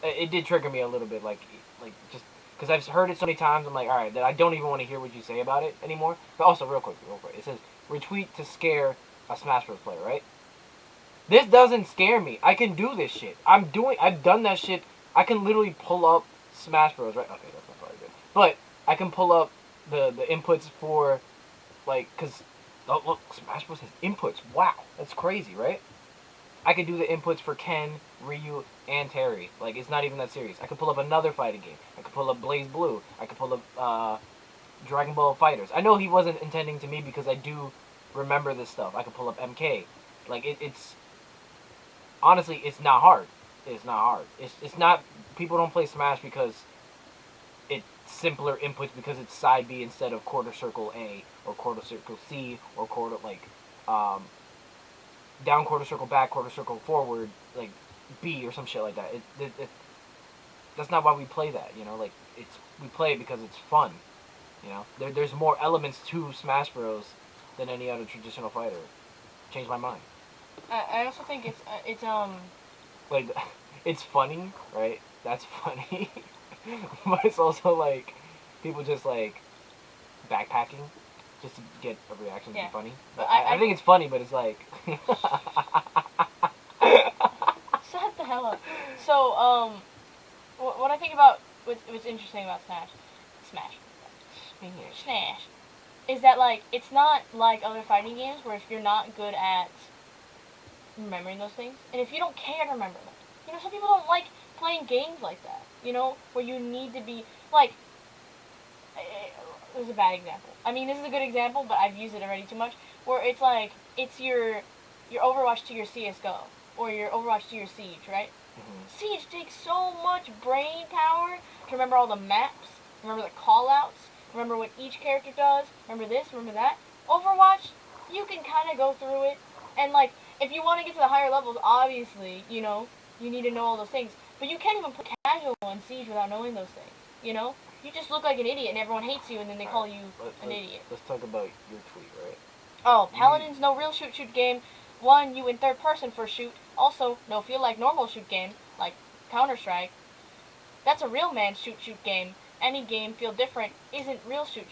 it did trigger me a little bit, like just because I've heard it so many times. I'm like, all right, that I don't even want to hear what you say about it anymore. But also, real quick, it says retweet to scare a Smash Bros. Player, right? This doesn't scare me. I can do this shit. I've done that shit. I can literally pull up Smash Bros. Right? Okay, that's not probably good. But I can pull up the inputs for, like, because, oh, look, Smash Bros. Has inputs. Wow. That's crazy, right? I could do the inputs for Ken, Ryu, and Terry. Like, it's not even that serious. I could pull up another fighting game. I could pull up Blaze Blue. I could pull up Dragon Ball Fighters. I know he wasn't intending to me because I do remember this stuff. I could pull up MK. Like, it's... Honestly, it's not hard. It's not hard. It's not... People don't play Smash because it's simpler inputs because it's side B instead of quarter circle A or quarter circle C or quarter, like, down quarter circle back, quarter circle forward, like, B or some shit like that. That's not why we play that, Like, we play it because it's fun, There's more elements to Smash Bros. Than any other traditional fighter. Changed my mind. I also think it's like, it's funny, right? That's funny. But it's also like people just like backpacking just to get a reaction to be funny. But I think it's funny, but it's like shut the hell up. So what I think about what's interesting about Smash is that, like, it's not like other fighting games where if you're not good at remembering those things, and if you don't care to remember them, some people don't like playing games like that, where you need to be, like, this is a bad example. I mean, this is a good example, but I've used it already too much, where it's like, it's your Overwatch to your CSGO, or your Overwatch to your Siege, right? Mm-hmm. Siege takes so much brain power to remember all the maps, remember the call-outs, remember what each character does, remember this, remember that. Overwatch, you can kind of go through it, and, like, if you want to get to the higher levels, obviously, you need to know all those things. But you can't even play casual in Siege without knowing those things, You just look like an idiot and everyone hates you and then they call you an idiot. Let's talk about your tweet, right? Oh, Paladin's no real shoot game. One, you in third person for shoot. Also, no feel like normal shoot game, like Counter-Strike. That's a real man shoot game. Any game feel different isn't real shoot.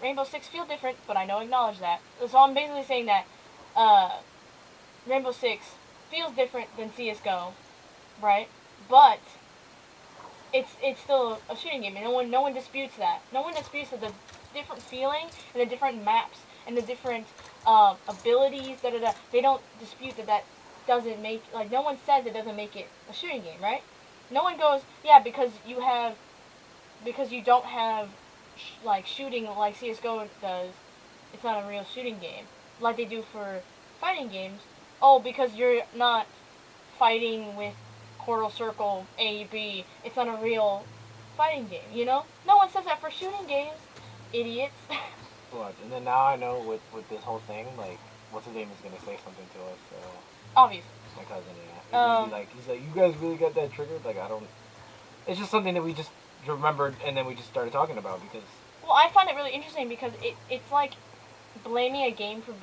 Rainbow Six feel different, but I know acknowledge that. So I'm basically saying that Rainbow Six feels different than CSGO, right? But it's still a shooting game, and no one disputes that. No one disputes that the different feeling and the different maps and the different abilities. They don't dispute that doesn't make, like, no one says it doesn't make it a shooting game, right? No one goes, yeah, because you don't have like shooting like CSGO does. It's not a real shooting game like they do for fighting games. Oh, because you're not fighting with quarter circle A, B, it's not a real fighting game, No one says that for shooting games, idiots. What? And then now I know with this whole thing, like, what's his name is gonna say something to us. Obviously. My cousin, yeah. He's like, you guys really got that triggered? Like, I don't. It's just something that we just remembered, and then we just started talking about because. Well, I find it really interesting because it's like blaming a game for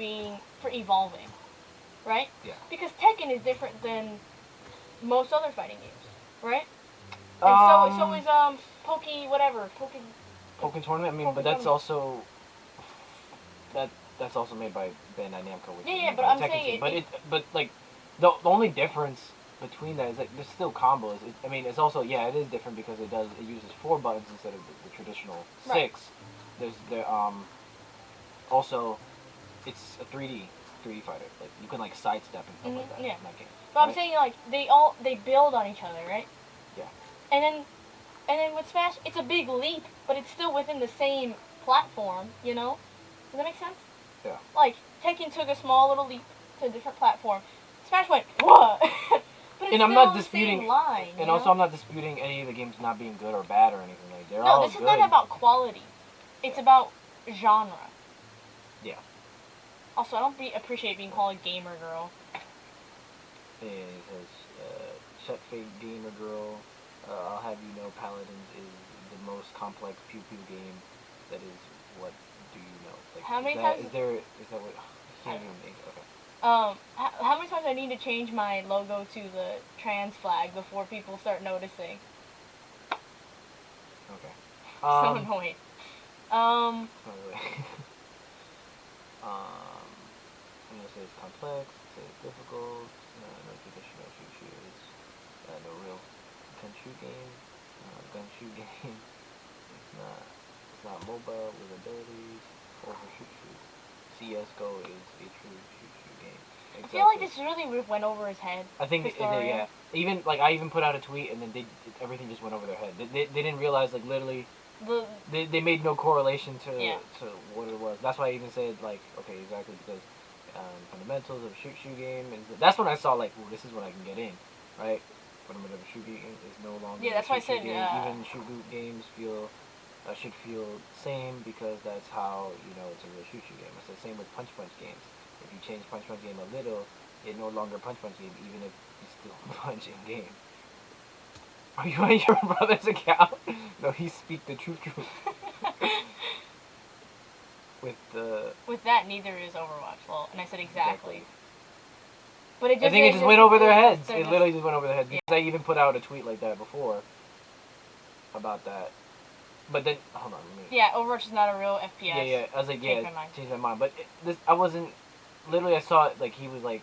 evolving, right? Yeah. Because Tekken is different than most other fighting games, right? And so is Pokken Tournament. I mean, but that's also that's also made by Bandai Namco. Which Yeah, but I'm saying but like the only difference between that is like there's still combos. I mean, it's also it is different because it uses 4 buttons instead of the traditional 6. Right. There's also it's a 3D fighter. Like you can like sidestep and stuff like that yeah. in that game. But I'm saying like they build on each other, right? Yeah. And then with Smash, it's a big leap, but it's still within the same platform, you know? Does that make sense? Yeah. Like Tekken took a small little leap to a different platform. Smash went what? But it's And I'm still not the disputing. same line, And you also, know? I'm not disputing any of the games not being good or bad or anything. Like they're all No, this good. is not about quality. It's about genre. Yeah. Also, I don't appreciate being called a gamer girl. And it says, Shut Fate Gamer Girl, I'll have you know Paladins is the most complex pew pew game. That is what do you know? Like, How many is times? Is that what? I can't even think. Okay. How many times do I need to change my logo to the trans flag before people start noticing? Okay. So annoying. I'm gonna say it's complex, say it's difficult, no traditional shooters, no real gun shoot game, it's not mobile with abilities, or for shoot. CS:GO is a true shoot game. Exactly. I feel like this really went over his head. I think yeah. Even like I even put out a tweet and then everything just went over their head. They didn't realize like literally. They made no correlation to what it was. That's why I even said like okay exactly because fundamentals of shoot game is that's when I saw like this is what I can get in, right? Fundamental of shoot game is no longer that's why I said game. Even shoot games should feel same because that's how you know it's a real shoot game. It's the same with punch games. If you change punch game a little, it no longer punch game even if you still punch in game. Are you on your brother's account? No, he speak the truth. With that, neither is Overwatch. Well, and I said exactly. But it just, I think it just went over their heads. It just, literally just went over their heads. Because I even put out a tweet like that before about that. But then, hold on. Overwatch is not a real FPS. Yeah. I was like, Changed my mind. But I wasn't. Literally, I saw it like he was like,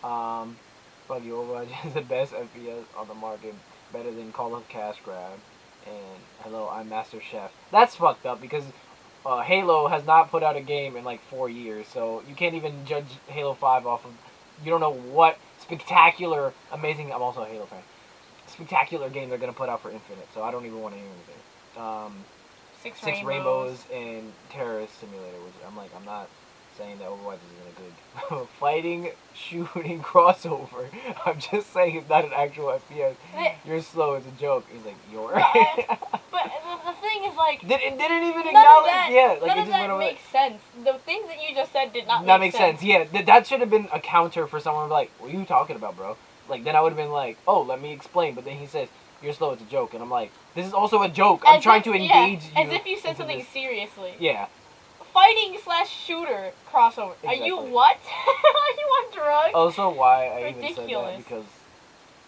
"Fuck you, Overwatch is the best FPS on the market, better than Call of Cash Grab." And hello, I'm Master Chef. That's fucked up because Halo has not put out a game in like 4 years, so you can't even judge Halo 5 off of. You don't know what spectacular, amazing. I'm also a Halo fan. Spectacular game they're gonna put out for Infinite, so I don't even want to hear anything. Six Rainbows and Terrorist Simulator, which I'm not saying that Overwatch isn't a good fighting, shooting crossover. I'm just saying it's not an actual FPS. You're slow as a joke. He's like, you're. But the thing is, like... Didn't even acknowledge... None of that makes sense. The things that you just said did not make sense. Yeah, that should have been a counter for someone like, what are you talking about, bro? Like, then I would have been like, oh, let me explain. But then he says, you're slow, it's a joke. And I'm like, this is also a joke. I'm trying to engage you. As if you said something seriously. Yeah. Fighting/shooter crossover. Exactly. Are you what? Are you on drugs? Also, why I even said that Ridiculous. because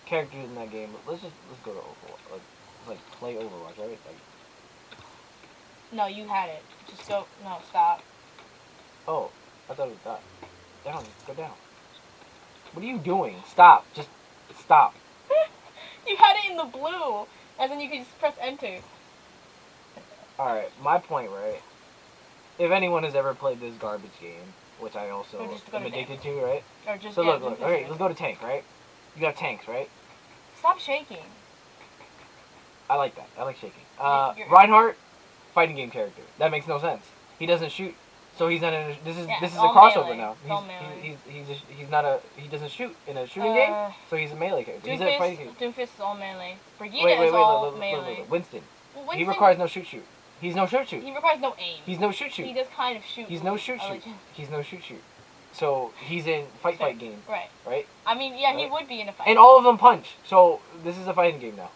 characters in that game. Let's go to Overwatch. Like play Overwatch, right? Like. No, you had it. Just go. No, stop. Oh, I thought it was that. Down, go down. What are you doing? Stop. Just stop. You had it in the blue, and then you could just press enter. All right, my point, right? If anyone has ever played this garbage game, which I also am addicted to, right? Or just, so look. Okay, let's go to tank, right? You got tanks, right? Stop shaking. I like that. I like shaking. Reinhardt, fighting game character. That makes no sense. He doesn't shoot, so he's not in. This is a crossover now. He doesn't shoot in a shooting game, so he's a melee character. He's a fighting character. Doomfist is all melee. Brigida is all melee. Winston. He requires no shoot. He's no shoot. He requires no aim. He's no shoot. He does kind of shoot. He's no shoot. He's no shoot. So he's in fight game, Right. right? I mean, yeah, he Right. would be in a fight. And all of them punch. So this is a fighting game now.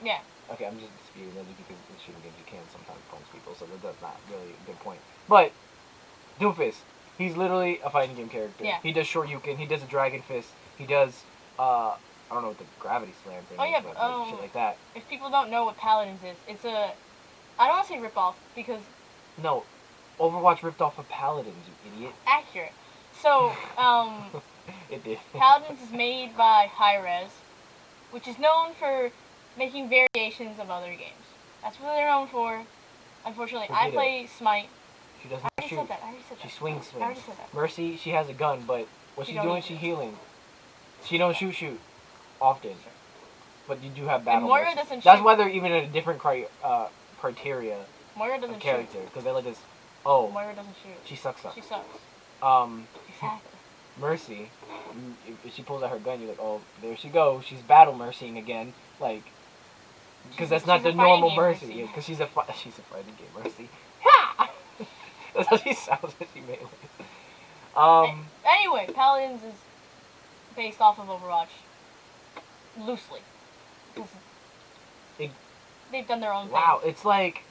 Yeah. Okay, I'm just disputing that because in shooting games you can sometimes punch people, so that's not really a good point. But Doomfist, he's literally a fighting game character. Yeah. He does Shoryuken, he does a Dragon Fist, he does I don't know what the Gravity Slam thing Oh, is, yeah, but but, shit like that. If people don't know what Paladins is, it's a... I don't want to say rip-off, because... No, Overwatch ripped off of Paladins, you idiot. Accurate. So, It did. Paladins is made by Hi-Rez, which is known for making variations of other games. That's what they're known for. Unfortunately, Who I did play Smite. She doesn't I already shoot. said that. I already said that. She swings. I already said that. Mercy, she has a gun, but what She she's don't doing, need she to. healing. She don't shoot often. But you do have battle. Moira Mercy. doesn't That's shoot. why they're even in a different criteria Moira of doesn't shoot. character, because they're like this. Oh, Moira doesn't shoot. she sucks. She sucks. Exactly. Mercy, if she pulls out her gun, you're like, oh, there she goes. She's battle mercying again, like, because that's not she's the a fighting normal game Mercy. Mercy. Yeah, because she's a fighting game Mercy. Ha! That's how she sounds when she melees. Anyway, Paladins is based off of Overwatch. Loosely. 'Cause they've done their own thing. Wow, it's like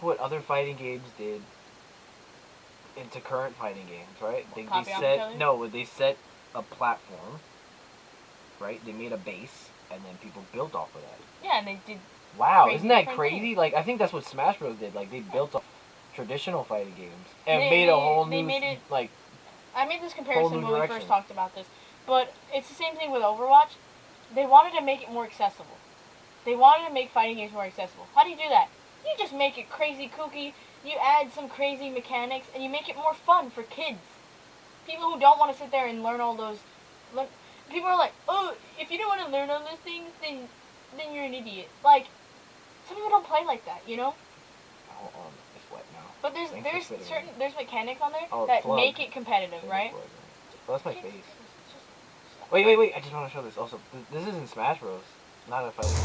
what other fighting games did into current fighting games, right? They Copy off each set other? they set a platform, right? They made a base, and then people built off of that. Yeah, and they did... Wow, Crazy isn't that different crazy? things. Like, I think that's what Smash Bros. Did. Like, they built off traditional fighting games and They- made a they- whole they new made it- like. I made this comparison new when we direction. first talked about this. But it's the same thing with Overwatch. They wanted to make it more accessible. They wanted to make fighting games more accessible. How do you do that? You just make it crazy kooky, you add some crazy mechanics, and you make it more fun for kids. People who don't want to sit there and learn all those... People are like, oh, if you don't want to learn all those things, then you're an idiot. Like, some people don't play like that, you know? Hold on, it's wet now. But Thanks for there's spitting certain on there's mechanics on there Oh, that plug. make it competitive, right? Oh, that's my face. Wait! I just want to show this. Also, this isn't Smash Bros. Not a fighting.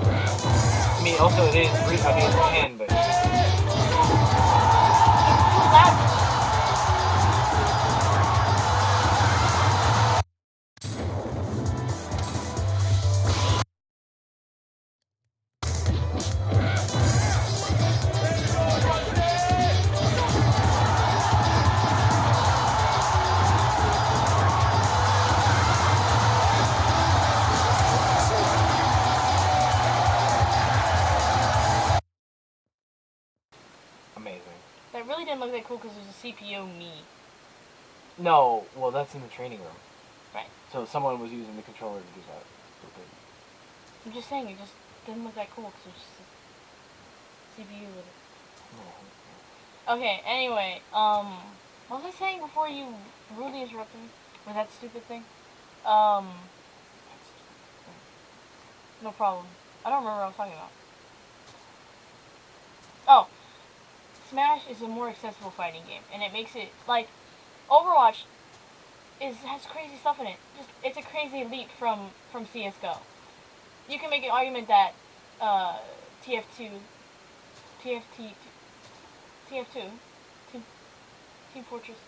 I mean, also it is. I mean, it's 10, but Loud. amazing. That really didn't look that cool because there's a CPU knee. No, well, that's in the training room. Right. So someone was using the controller to do that. Stupid. I'm just saying, it just didn't look that cool because there's just a CPU with it. Okay, anyway, what was I saying before you rudely interrupted me with that stupid thing? No problem. I don't remember what I was talking about. Oh, Smash is a more accessible fighting game, and it makes it, like, Overwatch has crazy stuff in it. Just, it's a crazy leap from CSGO. You can make an argument that, TF2, Team Fortress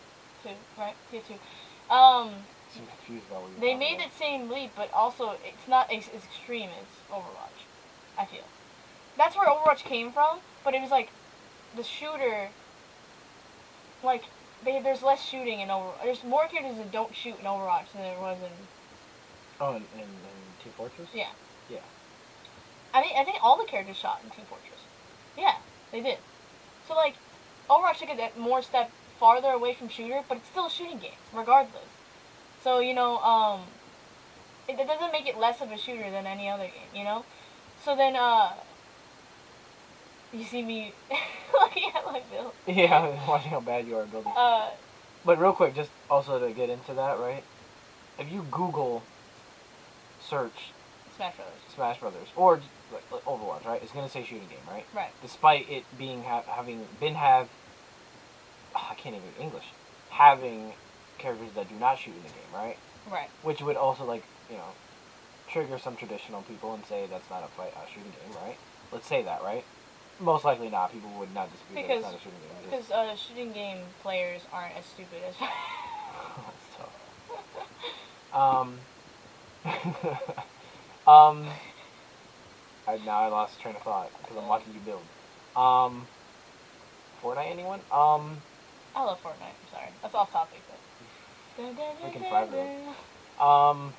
2, right? TF2. I'm confused about what you're They talking made about. that same leap, but also it's not as extreme as Overwatch, I feel. That's where Overwatch came from, but it was like, the shooter, like, there's less shooting in Overwatch. There's more characters that don't shoot in Overwatch than there was in... Oh, and Team Fortress? Yeah. Yeah. I think all the characters shot in Team Fortress. Yeah, they did. So, like, Overwatch took it that more step farther away from shooter, but it's still a shooting game, regardless. So, you know, it doesn't make it less of a shooter than any other game, you know? So then, you see me looking at my build. Yeah, I'm watching how bad you are at building. But real quick, just also to get into that, right? If you Google search Smash Brothers. Smash Brothers or like Overwatch, right? It's gonna say shooting game, right? Right. Despite it being I can't even English, having characters that do not shoot in the game, right? Right. Which would also trigger some traditional people and say that's not a shooting game, right? Let's say that, right? Most likely not. People would not dispute that it's Because not a shooting game. because shooting game players aren't as stupid as. That's tough. um, now I lost train of thought because I'm watching you build. Fortnite, anyone? I love Fortnite. I'm sorry, that's off topic, but. Freaking 5-year-old.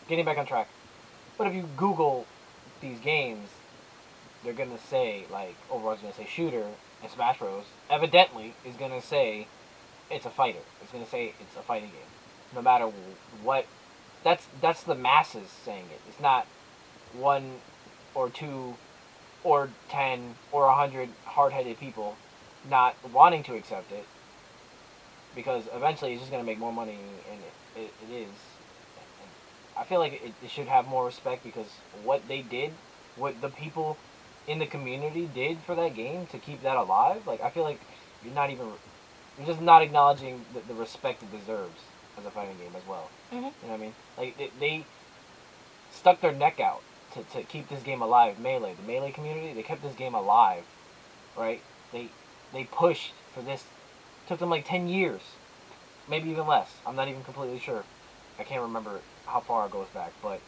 Getting back on track. But if you Google these games, they're gonna say like Overwatch's gonna say shooter, and Smash Bros. Evidently is gonna say it's a fighter. It's gonna say it's a fighting game, no matter what. That's the masses saying it. It's not one or two or 10 or 100 hard-headed people not wanting to accept it, because eventually it's just going to make more money, and it is. I feel like it should have more respect, because what they did, what the people in the community did for that game to keep that alive, like, I feel like you're just not acknowledging the respect it deserves as a fighting game as well. Mhm. You know what I mean? Like, they stuck their neck out to keep this game alive. Melee, the Melee community, they kept this game alive, right? They pushed for this. It took them like 10 years, maybe even less. I'm not even completely sure. I can't remember how far it goes back, but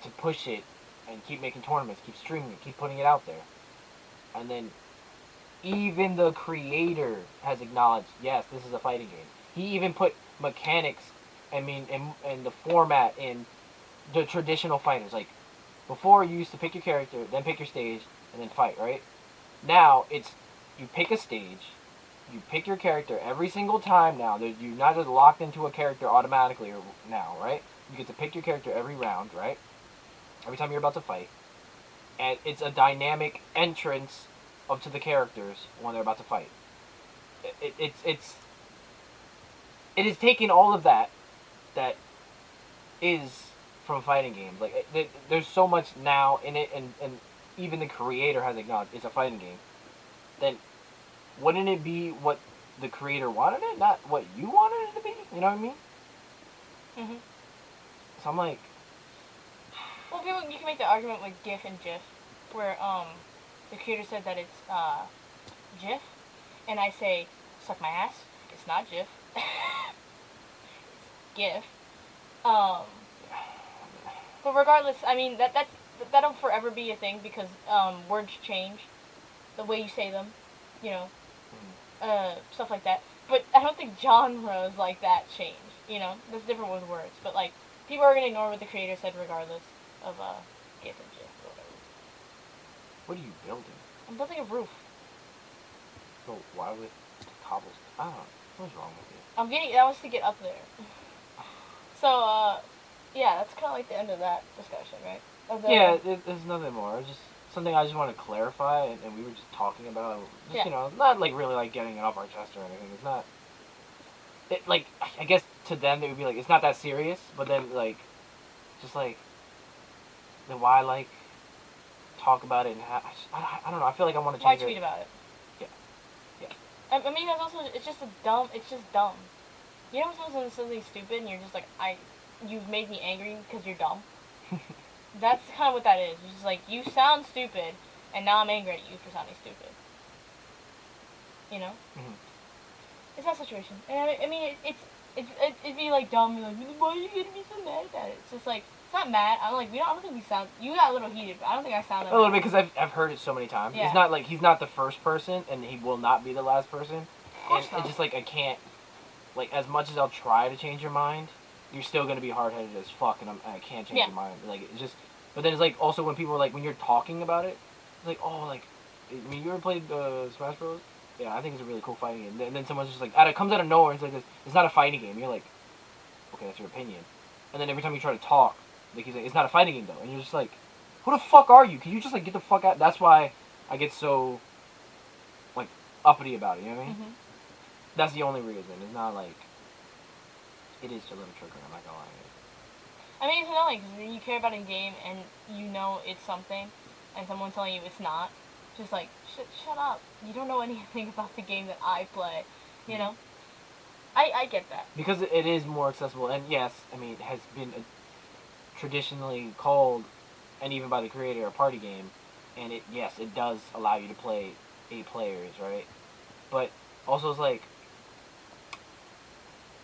to push it and keep making tournaments, keep streaming it, keep putting it out there. And then even the creator has acknowledged, yes, this is a fighting game. He even put mechanics, and the format in the traditional fighters. Like, before you used to pick your character, then pick your stage, and then fight, right? Now, it's, you pick a stage, you pick your character every single time now. You're not just locked into a character automatically now, right? You get to pick your character every round, right? Every time you're about to fight. And it's a dynamic entrance up to the characters when they're about to fight. It is taking all of that is from fighting games. Like, there's so much now in it, and even the creator has acknowledged it's a fighting game. Then wouldn't it be what the creator wanted it, not what you wanted it to be? You know what I mean? Mhm. So I'm like, Well, you can make the argument with GIF and GIF, where the creator said that it's GIF, and I say suck my ass. It's not GIF. GIF. But regardless, I mean that'll forever be a thing, because words change, the way you say them, you know, stuff like that. But I don't think genres like that change. You know, that's different with words. But like, people are gonna ignore what the creator said regardless of GIF and GIF or whatever. what are you building? I'm building a roof. So why would cobbles? I don't know. What's wrong with you? That was to get up there. So yeah, that's kind of like the end of that discussion, right? Yeah, there's nothing more. It's just something I just want to clarify, and we were just talking about. Just, Yeah. you know, not like really like getting it off our chest or anything. It's not. It, like, I guess to them they would be like, it's not that serious, but then like, just like, then why like talk about it, and I don't know. I feel like I want to Why change tweet it. about it? Yeah. I mean, that's also, it's just dumb. You know when someone says something stupid and you're just like, you've made me angry because you're dumb? That's kind of what that is. It's just like, you sound stupid, and now I'm angry at you for sounding stupid. You know? Mhm. It's that situation. And I mean, it'd be like dumb, you're like, why are you gonna be so mad at it? It's just like, it's not mad. I don't think we sound, you got a little heated, but I don't think I sound that A little mad. bit, because I've heard it so many times. Yeah. It's not like he's not the first person, and he will not be the last person. Of course And not. it's just like, I can't, like, as much as I'll try to change your mind, you're still gonna be hard headed as fuck, and I can't change Yeah. your mind. Like, it's just. But then it's like, also when people are like, when you're talking about it, it's like, oh, like, I mean, you ever played Smash Bros? Yeah, I think it's a really cool fighting game. And then someone's just like, it comes out of nowhere, and it's like this, it's not a fighting game. You're like, okay, that's your opinion. And then every time you try to talk, like, he's like, it's not a fighting game though, and you're just like, who the fuck are you? Can you just like get the fuck out? That's why I get so like uppity about it. You know what I mean? Mhm. That's the only reason. It's not like, it is a little triggering. I'm not gonna lie. I mean, it's annoying because you care about a game and you know it's something, and someone's telling you it's not. Just like, shut up. You don't know anything about the game that I play. You know? I get that. Because it is more accessible, and yes, I mean, it has been traditionally called, and even by the creator, a party game. and it does allow you to play 8 players, right? But also it's like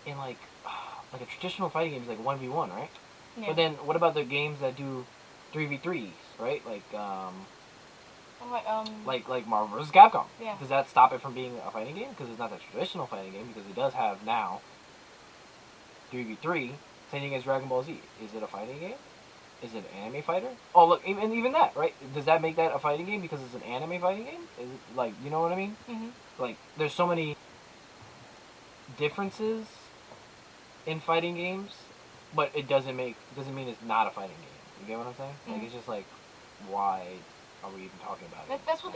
in like a traditional fighting game is like 1v1, right? Yeah. But then what about the games that do 3v3s, right? Like Marvel vs. Capcom. Yeah. Does that stop it from being a fighting game? Because it's not a traditional fighting game, because it does have now 3v3. Same thing as Dragon Ball Z. Is it a fighting game? Is it an anime fighter? Oh, look, even that, right? Does that make that a fighting game because it's an anime fighting game? Is it, like, you know what I mean? Mm-hmm. Like, there's so many differences in fighting games, but it doesn't mean it's not a fighting game. You get what I'm saying? Like, it's just like, why are we even talking about it? That's what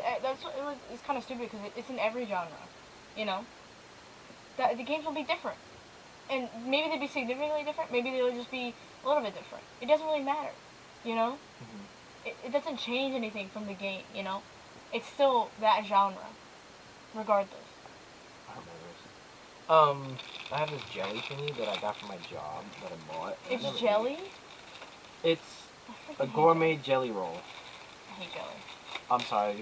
it's kind of stupid because it's in every genre, you know. The games will be different, and maybe they'd be significantly different. Maybe they'll just be a little bit different. It doesn't really matter, you know. It doesn't change anything from the game, you know. It's still that genre, regardless. I have this jelly thingy that I got from my job that I bought. It's jelly? It's a gourmet jelly roll. I hate jelly. I'm sorry, I'm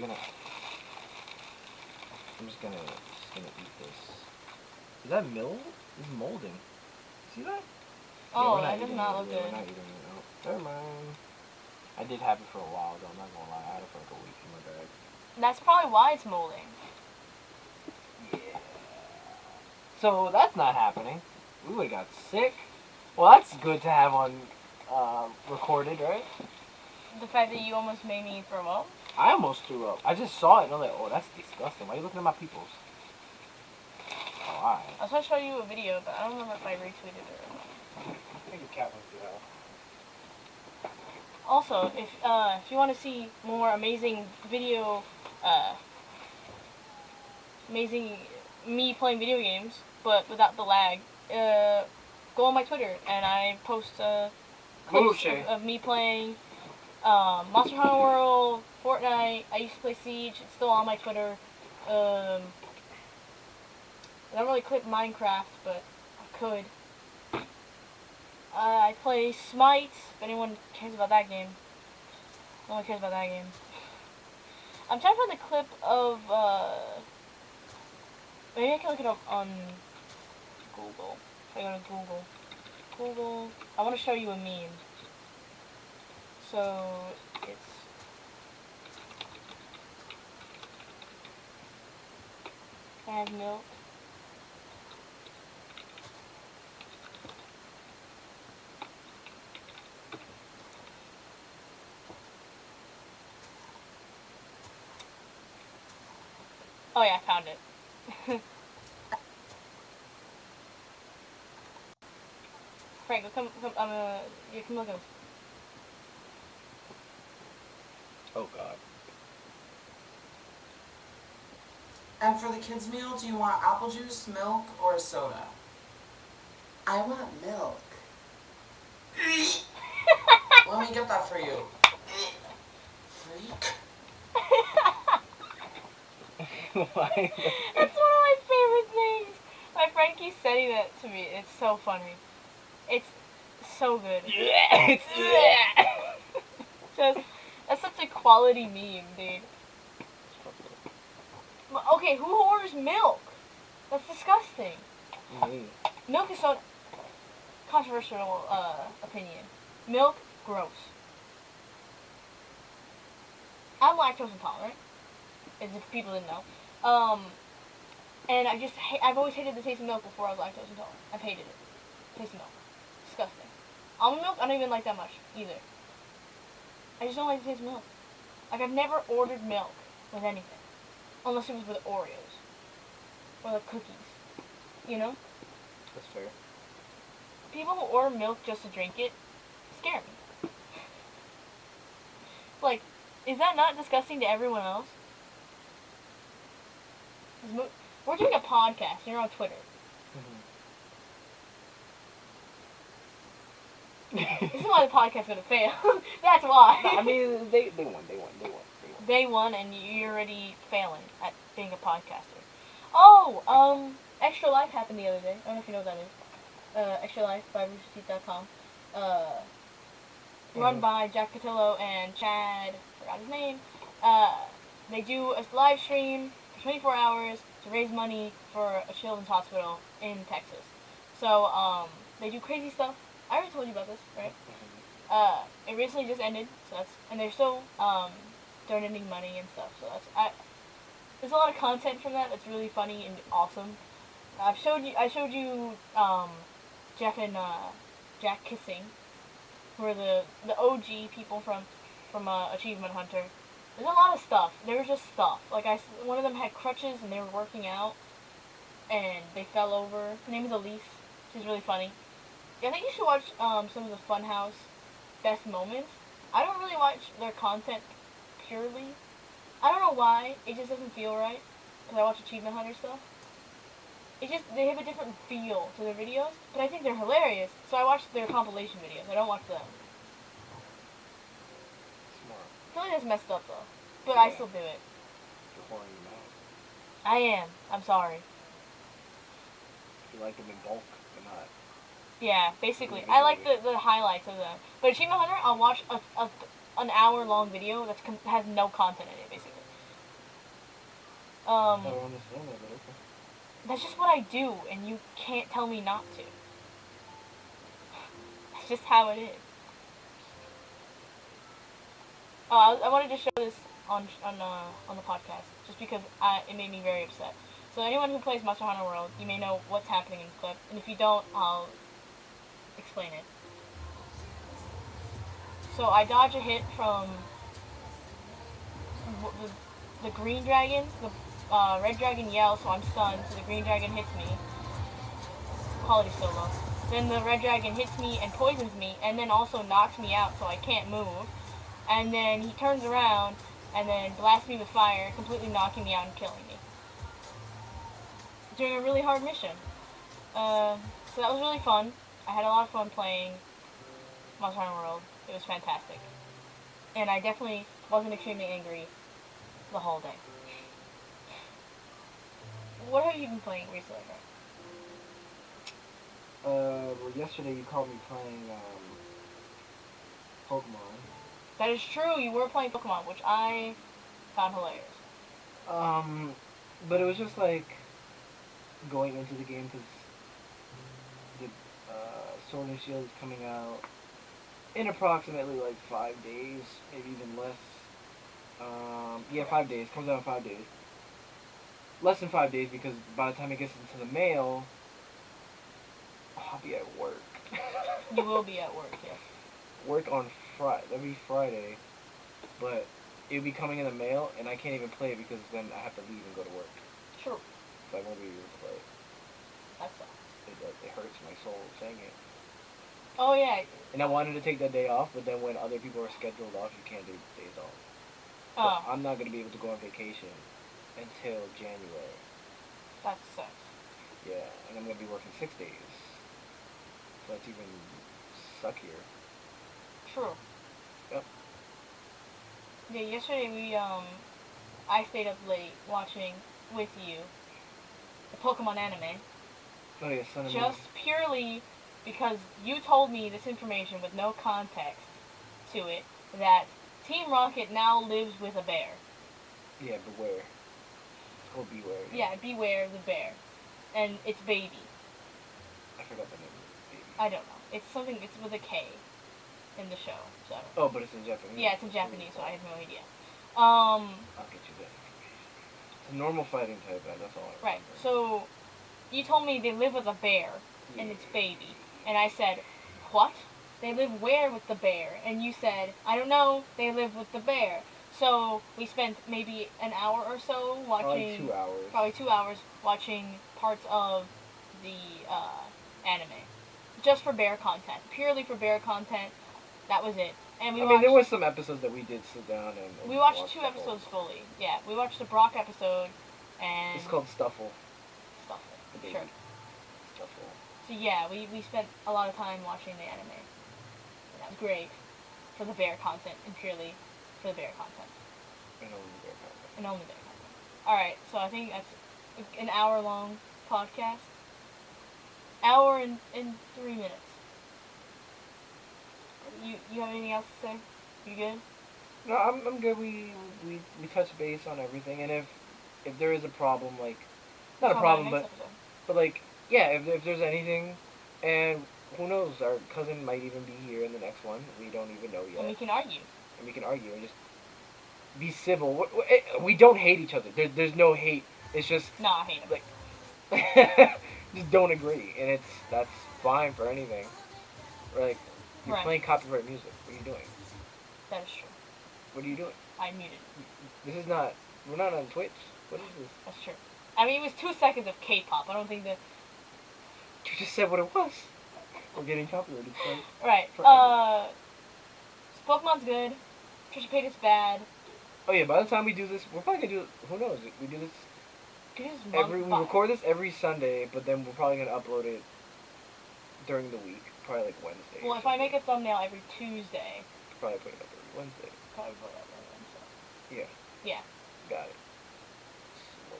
just gonna eat this. Is that milk? It's molding. See that? Oh, that does not look good. We're not eating it. No. Never mind. I did have it for a while though, I'm not gonna lie. I had it for like a week in my bag. That's probably why it's molding. Yeah. So that's not happening. We would've got sick. Well, that's good to have on recorded, right? The fact that you almost made me throw up. I almost threw up. I just saw it and I'm like, oh, that's disgusting. Why are you looking at my peoples? Oh, alright. I was going to show you a video, but I don't remember if I retweeted it or not. I think the cat went through hell. Also, if you want to see more amazing video, amazing me playing video games, but without the lag, go on my Twitter and I post clips of me playing Monster Hunter World, Fortnite. I used to play Siege. It's still on my Twitter. I don't really clip Minecraft, but I could. I play Smite, if anyone cares about that game. No one cares about that game. I'm trying to find the clip of, maybe I can look it up on Google. If I go to Google, I want to show you a meme. So, it's... I have milk. Oh yeah, I found it. Frank, come, you can look at this. Oh god. And for the kids' meal, do you want apple juice, milk, or a soda? I want milk. Let me get that for you. Freak. That's one of my favorite things. My friend keeps sending that to me. It's so funny. It's so good. Just, that's such a quality meme, dude. Okay, who orders milk? That's disgusting. Milk is so controversial opinion. Milk, gross. I'm lactose intolerant, as if people didn't know. And I've always hated the taste of milk before I was lactose intolerant. I've hated it. Taste of milk. Disgusting. Almond milk, I don't even like that much, either. I just don't like the taste of milk. Like, I've never ordered milk with anything. Unless it was with Oreos. Or, like, cookies. You know? That's fair. People who order milk just to drink it scare me. Like, is that not disgusting to everyone else? We're doing a podcast. You're on Twitter. This is why the podcast's gonna fail. That's why. I mean, they won. They won, and you're already failing at being a podcaster. Oh, Extra Life happened the other day. I don't know if you know what that is. Extra Life by RoosterTeeth.com. Run by Jack Cotillo and Chad, forgot his name. They do a live stream for 24 hours to raise money for a children's hospital in Texas. So, they do crazy stuff. I already told you about this, right? It recently just ended, so and they're still, donating money and stuff, so there's a lot of content from that that's really funny and awesome. I showed you, Jeff and, Jack kissing, who are the OG people from Achievement Hunter. There's a lot of stuff. There was just stuff. Like, one of them had crutches and they were working out, and they fell over. Her name is Elise. She's really funny. I think you should watch, some of the Funhouse best moments. I don't really watch their content purely. I don't know why. It just doesn't feel right. Because I watch Achievement Hunter stuff. They have a different feel to their videos, but I think they're hilarious, so I watch their compilation videos. I don't watch them. Smart. I feel like that's messed up, though. But I still do it. You're pouring them out. I am. I'm sorry. You like them in bulk or not? Yeah, basically. I like the highlights of them. But Achievement Hunter, I'll watch an hour-long video that has no content in it, basically. I don't understand that, but okay. That's just what I do, and you can't tell me not to. That's just how it is. Oh, I wanted to show this on the podcast, just because it made me very upset. So anyone who plays Monster Hunter World, you may know what's happening in this clip, and if you don't, I'll explain it. So I dodge a hit from the green dragon. The red dragon yells, so I'm stunned, so the green dragon hits me. Quality's so low. Then the red dragon hits me and poisons me, and then also knocks me out, so I can't move. And then he turns around, and then blasts me with fire, completely knocking me out and killing me. During a really hard mission. So that was really fun. I had a lot of fun playing Monster Hunter World. It was fantastic. And I definitely wasn't extremely angry the whole day. What have you been playing recently, right? Well, yesterday you called me playing, Pokemon. That is true, you were playing Pokemon, which I found hilarious. But it was just like going into the game because the Sword and Shield is coming out in approximately like 5 days, maybe even less. Yeah, 5 days. Comes out in 5 days. Less than 5 days because by the time it gets into the mail, I'll be at work. You will be at work, yeah. Work on Friday. That'll be Friday, but it'll be coming in the mail, and I can't even play it because then I have to leave and go to work. True. So I won't be able to play it. That sucks. It hurts my soul saying it. Oh, yeah. And I wanted to take that day off, but then when other people are scheduled off, you can't do days off. So Oh, I'm not going to be able to go on vacation until January. that sucks. Yeah, and I'm going to be working 6 days. So that's even suckier. True. Yep. Yeah, yesterday I stayed up late watching with you the Pokemon anime. Oh yeah, Sun and Moon. Just purely because you told me this information with no context to it, that Team Rocket now lives with a bear. Yeah, Beware. It's called Beware. Yeah, Beware the bear. And it's Baby. I forgot the name of the baby. I don't know. It's with a K in the show, so. Oh, but it's in Japanese. Yeah, it's in Japanese, so I have no idea. I'll get you that information. It's a normal fighting type, that's all I remember. Right, so you told me they live with a bear, and it's Baby. And I said, what? They live where with the bear? And you said, I don't know, they live with the bear. So we spent maybe an hour or so watching... Probably 2 hours. Probably 2 hours watching parts of the anime. Just for bear content. Purely for bear content. That was it. And we watched, there was some episodes that we did sit down and... we watched watch 2 the whole- episodes fully. Yeah, we watched the Brock episode and... It's called Stuffle. Stuff. The baby. Sure. Stuffle. So yeah, we spent a lot of time watching the anime. And that was great for the bear content and purely for the bear content. And only the bear content. And only bear content. Alright, so I think that's an hour long podcast. Hour and 3 minutes. You have anything else to say? You good? No, I'm good. We touched base on everything, and if there is a problem, like not a Talk about it problem, next but episode. like yeah, if there's anything, and who knows, our cousin might even be here in the next one. We don't even know yet, And we can argue. and we can argue and just be civil. We don't hate each other. There's no hate. It's just No, I hate him. like just don't agree, and that's fine for anything. Like you're Right. playing copyright music. What are you doing? That is true. What are you doing? I muted. This is not. We're not on Twitch. What is this? That's true. I mean, it was 2 seconds of K-pop. I don't think that. You just said what it was. We're getting copyrighted. So. Right. For- Pokemon's good. Trisha Paytas bad. Oh yeah. By the time we do this, we're probably gonna do. Who knows? We do this It is every. We month record this every Sunday, but then we're probably gonna upload it during the week. Probably like Wednesday. Well, if I make a thumbnail every Tuesday, probably put it up every Wednesday. probably put it up every Wednesday. Yeah. Yeah. Got it.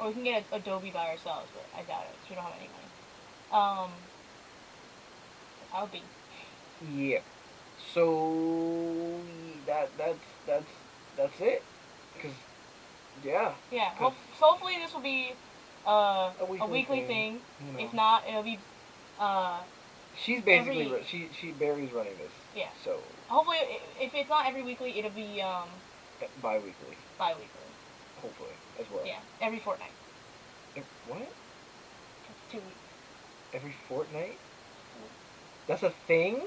Or we can get Adobe by ourselves, but I doubt it. 'Cause we don't have any money. That would be. Yeah. So that's it. Cause yeah. Yeah. Cause- So hopefully this will be a weekly weekly thing, thing. you know. If not, it'll be She's basically every- she Barry's running this. Yeah. So hopefully if it's not every weekly, it'll be bi-weekly, bi-weekly. hopefully as well. Yeah. Every fortnight. What? It's 2 weeks. Every fortnight? That's a thing?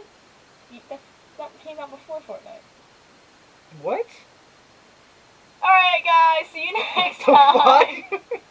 That came out before Fortnite. What? Alright guys, see you next The time. fuck?